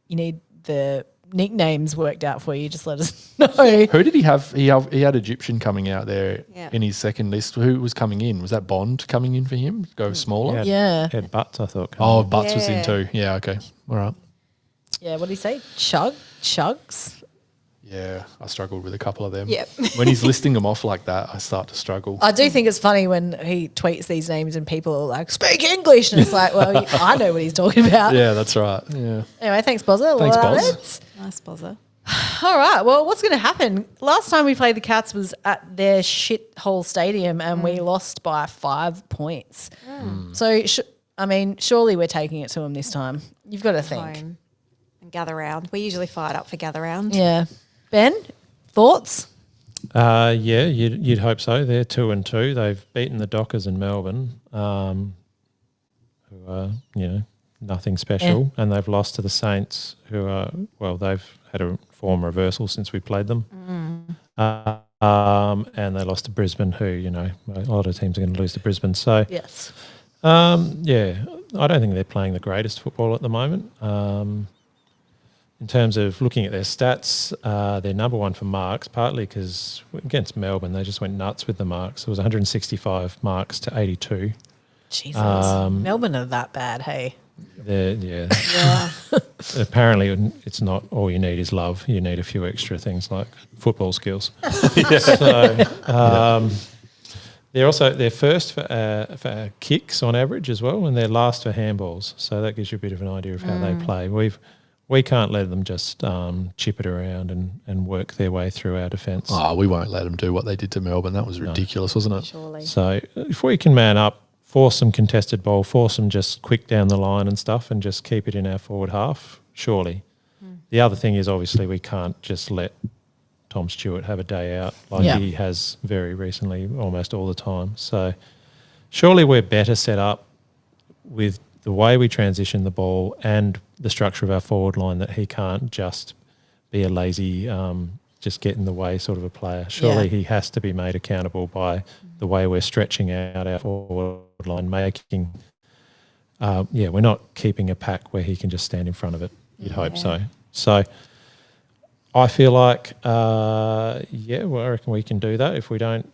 you need the nicknames worked out for you, just let us know. Who did he have? He had Egyptian coming out there Yeah. in his second list. Who was coming in? Was that Bond coming in for him? Go smaller? Yeah. Had Butts, I thought. Oh, Butts was in Yeah. too. Yeah, okay. All right. Yeah, what did he say? Chugs? Yeah, I struggled with a couple of them. Yep. When he's listing them off like that, I start to struggle. I do think it's funny when he tweets these names and people are like, speak English. And it's like, well, I know what he's talking about. Yeah, that's right. Yeah. Anyway, thanks, Bozza. Thanks, Love Boz. it. Nice buzzer. All right. Well, what's going to happen? Last time we played the Cats was at their shithole stadium and we lost by 5 points. So, surely we're taking it to them this time. You've got to think. Home and gather round. We usually fired up for gather round. Yeah. Ben, thoughts? Yeah, you'd hope so. They're 2-2. They've beaten the Dockers in Melbourne, who are nothing special, and they've lost to the Saints, who are they've had a form reversal since we played them, and they lost to Brisbane, who a lot of teams are going to lose to Brisbane. So Yes. yeah, I don't think they're playing the greatest football at the moment. In terms of looking at their stats, they're number 1 for marks, partly because against Melbourne, they just went nuts with the marks. It was 165 marks to 82. Jesus. Melbourne are that bad, hey? Yeah. Apparently, it's not all you need is love. You need a few extra things like football skills. So they're first for kicks on average as well, and they're last for handballs. So that gives you a bit of an idea of how they play. We can't let them just chip it around and work their way through our defence. Oh, we won't let them do what they did to Melbourne. That was ridiculous, wasn't it? Surely. So if we can man up, force some contested ball, force them just quick down the line and stuff, and just keep it in our forward half, surely. The other thing is obviously we can't just let Tom Stewart have a day out like he has very recently, almost all the time. So surely we're better set up with the way we transition the ball and the structure of our forward line that he can't just be a lazy, just get in the way sort of a player. Surely he has to be made accountable by the way we're stretching out our forward line, making, we're not keeping a pack where he can just stand in front of it. You'd hope so. So I feel like, I reckon we can do that if we don't,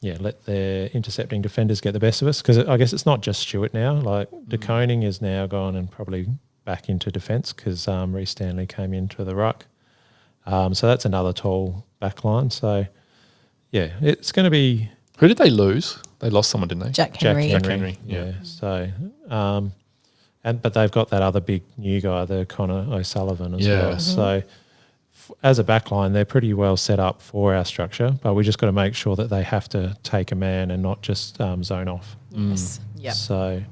let their intercepting defenders get the best of us. Because I guess it's not just Stewart now. Like De Koning is now gone and probably back into defence because Reece Stanley came into the ruck. So that's another tall back line. So, yeah, it's going to be... Who did they lose? They lost someone, didn't they? Jack Henry. Jack Henry, yeah. So, but they've got that other big new guy, the Connor O'Sullivan as well. So as a backline, they're pretty well set up for our structure, but we just got to make sure that they have to take a man and not just zone off. Yes. Yep. So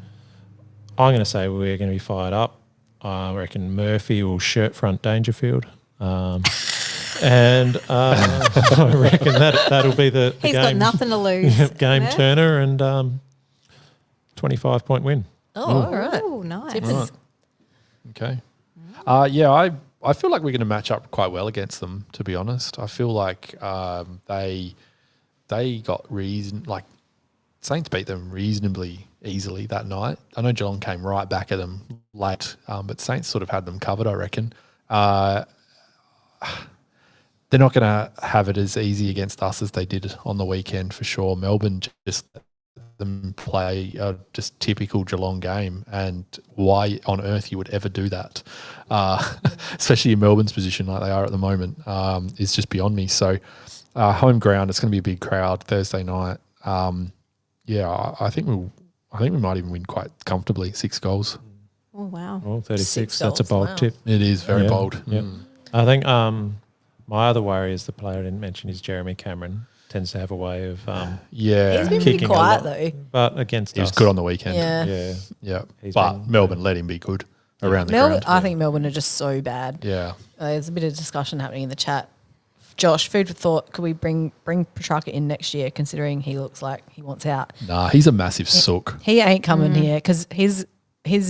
I'm going to say we're going to be fired up. I reckon Murphy will shirt front Dangerfield. And I reckon that'll be the He's game. got nothing to lose. Game Murph? turner and 25-point win. Oh, all right. Oh, nice. Tippers. Right. Okay. I feel like we're going to match up quite well against them, to be honest. I feel like they got Saints beat them reasonably easily that night. I know Geelong came right back at them late, but Saints sort of had them covered, I reckon. They're not going to have it as easy against us as they did on the weekend for sure. Melbourne just let them play a just typical Geelong game, and why on earth you would ever do that, especially in Melbourne's position like they are at the moment, is just beyond me. So home ground, it's going to be a big crowd Thursday night. I think we might even win quite comfortably, 6 goals. Oh, wow. Well, 36, 6 that's a goals, bold wow. tip. It is very bold. Yeah. I think my other worry is the player I didn't mention is Jeremy Cameron. Tends to have a way of He's been pretty kicking a quiet lot. though. But against He was us. good on the weekend. Yeah. Yeah. He's But been- Melbourne let him be good around the Melbourne, ground. I think Melbourne are just so bad. Yeah. There's a bit of discussion happening in the chat. Josh, food for thought. Could we bring Petrarca in next year, considering he looks like he wants out? Nah, he's a massive sook. He ain't coming here because his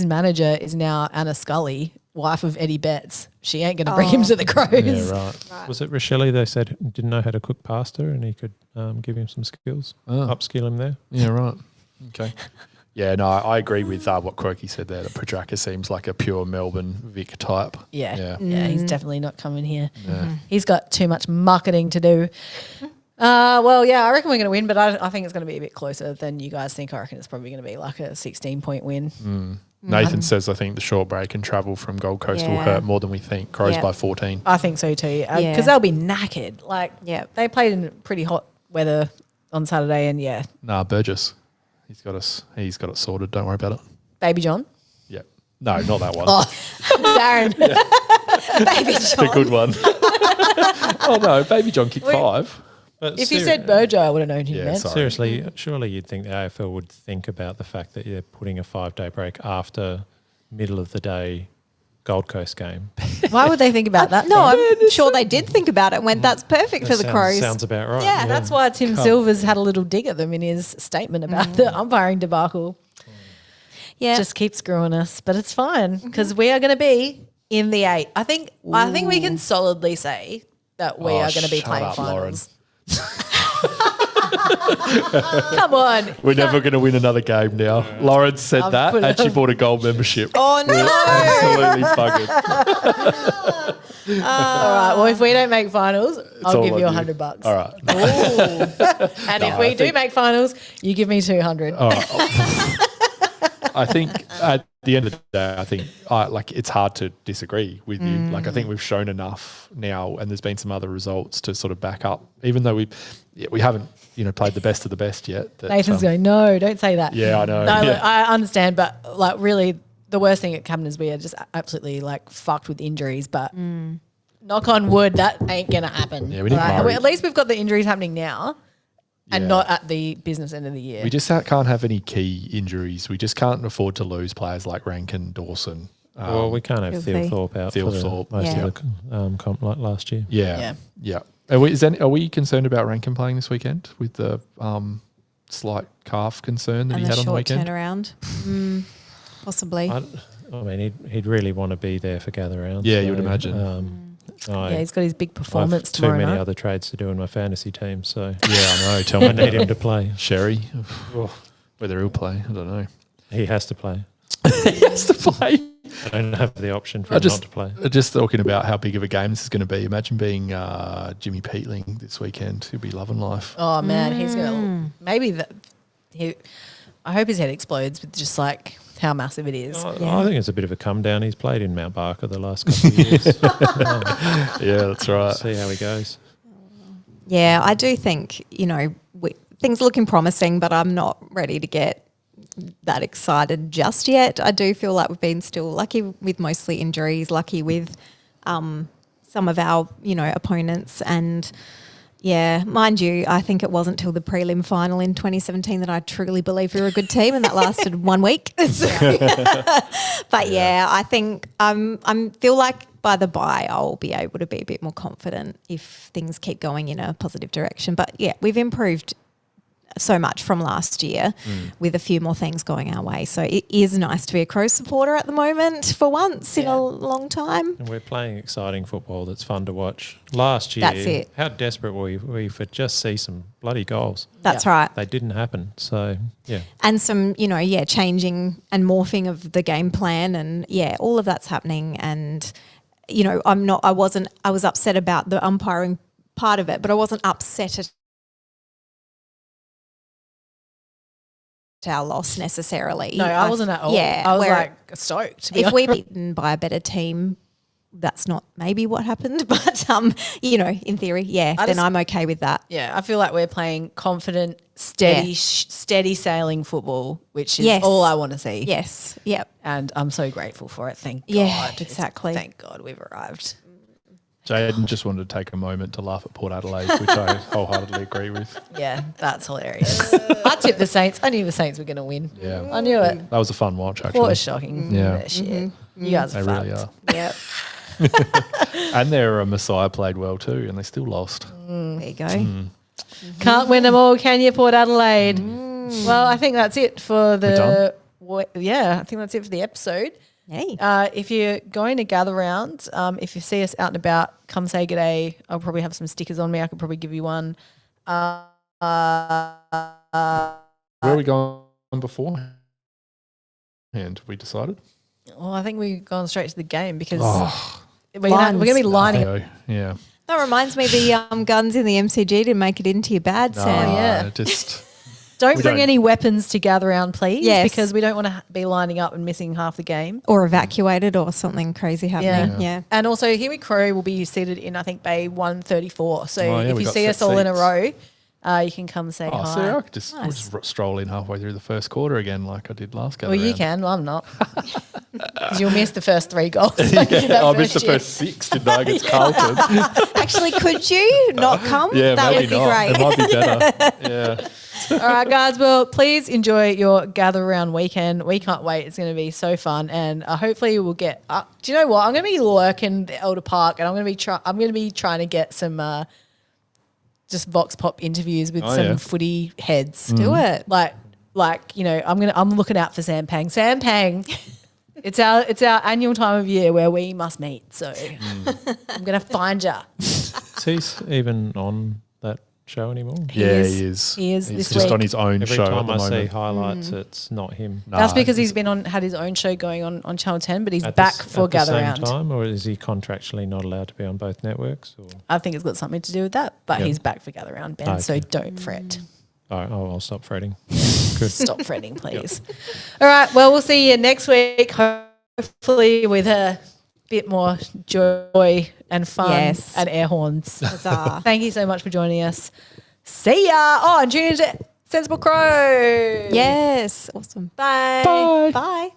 manager is now Anna Scully, wife of Eddie Betts. She ain't going to bring him to the Crows. Yeah, right. Was it Rochelle they said didn't know how to cook pasta and he could give him some skills, upskill him there? Yeah, right. Okay. Yeah, no, I agree with what Quirky said there. That Petrarca seems like a pure Melbourne Vic type. Yeah, Yeah. he's definitely not coming here. Yeah. He's got too much marketing to do. I reckon we're going to win, but I think it's going to be a bit closer than you guys think. I reckon it's probably going to be like a 16-point win. Nathan says, I think the short break and travel from Gold Coast will Yeah. hurt more than we think. Crows Yeah. by 14. I think so too, because Yeah. they'll be knackered. Like, Yeah. they played in pretty hot weather on Saturday, and Nah, Burgess. He's got it sorted. Don't worry about it. Baby John. Yeah. No, not that one. Oh, Darren. Baby The John. good one. Oh, no. Baby John kicked 5. But If you said Burjo, I would have known who you Yeah, meant. sorry. seriously, surely you'd think the AFL would think about the fact that you're putting a 5-day break after middle of the day Gold Coast game. Why would they think about that? No, then? I'm sure they did think about it and went, that's perfect for the Crows. Sounds about right. Yeah, That's why Tim Silvers had a little dig at them in his statement about the umpiring debacle. Yeah. Just keep screwing us, but it's fine because we are going to be in the 8. I think we can solidly say that we are going to be shut playing up, finals. Come on. We're never going to win another game now. Lauren said I've that, put and she it- bought a gold membership. Oh, no. Absolutely buggered. All right. Well, if we don't make finals, I'll all give you on you. $100. All right. And if we do make finals, you give me 200. All right. I think at the end of the day, I think it's hard to disagree with you. Like, I think we've shown enough now, and there's been some other results to sort of back up, even though we haven't played the best of the best yet. That, Nathan's going, no, don't say that. Yeah, I know. No, Yeah. look, I understand, but like really, the worst thing that happened is we are just absolutely like fucked with injuries. But knock on wood, that ain't gonna happen. Yeah, we need Murray. At least we've got the injuries happening now, and Yeah. not at the business end of the year. We just can't have any key injuries. We just can't afford to lose players like Rankin, Dawson. Well, we can't have Filthy. Thorpe out Theo for Thorpe. most Yeah. of the comp like last year. Yeah. Are we concerned about Rankin playing this weekend with the slight calf concern that And he the had on the short weekend? turnaround. Possibly. I mean, he'd really want to be there for gather rounds. Yeah, you would imagine. Yeah, he's got his big I've performance too tomorrow many night. other trades to do in my fantasy team, so Yeah, I know. Tell me. I need him to play. Sherry. Whether he'll play, I don't know. He has to play. He has to play. I don't have the option for him not to play. Just talking about how big of a game this is going to be. Imagine being Jimmy Peatling this weekend. He'll be loving life. Oh man, he's gonna I hope his head explodes with just like how massive it is. I think it's a bit of a come down. He's played in Mount Barker the last couple of years. Yeah, that's right. See how he goes. Yeah, I do think, things are looking promising, but I'm not ready to get that excited just yet. I do feel like we've been still lucky with mostly injuries, lucky with some some of our, opponents. And yeah, mind you, I think it wasn't till the prelim final in 2017 that I truly believed we were a good team, and that lasted 1 week. But yeah, I think I'm feel like by the bye I'll be able to be a bit more confident if things keep going in a positive direction. But yeah, we've improved so much from last year with a few more things going our way. So it is nice to be a Crows supporter at the moment for once in a long time. And we're playing exciting football that's fun to watch. Last year, That's it. How desperate were we for just see some bloody goals? That's right. They didn't happen. So, yeah. And some, changing and morphing of the game plan, and all of that's happening. And, I was upset about the umpiring part of it, but I wasn't upset at our loss necessarily. No, I wasn't at all. Yeah, I was stoked. To be if we're beaten by a better team, that's not maybe what happened, but in theory, then I'm okay with that. Yeah, I feel like we're playing confident, steady, steady sailing football, which is all I want to see. Yes, yep. And I'm so grateful for it. Thank God. Yeah, exactly. Thank God we've arrived. Jaden just wanted to take a moment to laugh at Port Adelaide, which I wholeheartedly agree with. Yeah, that's hilarious. I tipped the Saints. I knew the Saints were going to win. Yeah. I knew it. That was a fun watch, actually. What was shocking. Yeah. That shit. You guys are They really fucked. are. Yep. And their Messiah played well too, and they still lost. There you go. Can't win them all, can you, Port Adelaide? Well, I think that's it for the... I think that's it for the episode. Hey. If you're going to gather round, if you see us out and about, come say g'day. I'll probably have some stickers on me. I could probably give you one. Where are we going before? And we decided? Well, I think we've gone straight to the game because we're Lines. going to be lining. Yeah. That reminds me, the guns in the MCG didn't make it into your bad, Sam. yeah. Just Don't We bring don't- any weapons to gather round, please, Yes. because we don't want to be lining up and missing half the game. Or evacuated or something crazy happening. Yeah. And also, Here We Crow will be seated in, I think, Bay 134. So Oh, yeah, if we you got see set us all in a seats. row, you can come say Oh, hi. see, I could just, we'll just stroll in halfway through the first quarter again, like I did last game. Well, you can. Well, I'm not. 'Cause you'll miss the first 3 goals. I missed the first 6, didn't I, against Carlton? Actually, could you not come? Yeah, that maybe would be not. great. It might be better. Yeah. All right, guys. Well, please enjoy your gather round weekend. We can't wait. It's going to be so fun, and hopefully we'll get. Do you know what? I'm going to be lurking the Elder Park, and I'm going to be trying to get some just vox pop interviews with some footy heads. Do it. Like I'm looking out for Sampang. Sampang. It's our annual time of year where we must meet. So I'm going to find ya. Is he even on that show anymore? Yeah, he is. He is He's this just week. on his own Every show at time the I see moment. highlights, it's not him. That's Nah, because he's had his own show going on Channel 10, but he's back for at the Gather same Round. time, or is he contractually not allowed to be on both networks? Or? I think it's got something to do with that, but Yeah. he's back for Gather Round, Ben, so don't fret. All right, I'll stop fretting. Good. Stop fretting, please. All right, well, we'll see you next week, hopefully with a bit more joy and fun Yes. and air horns. Huzzah. Thank you so much for joining us. See ya. Oh, and tune into Sensible Crow. Yes. Awesome. Bye. Bye. Bye.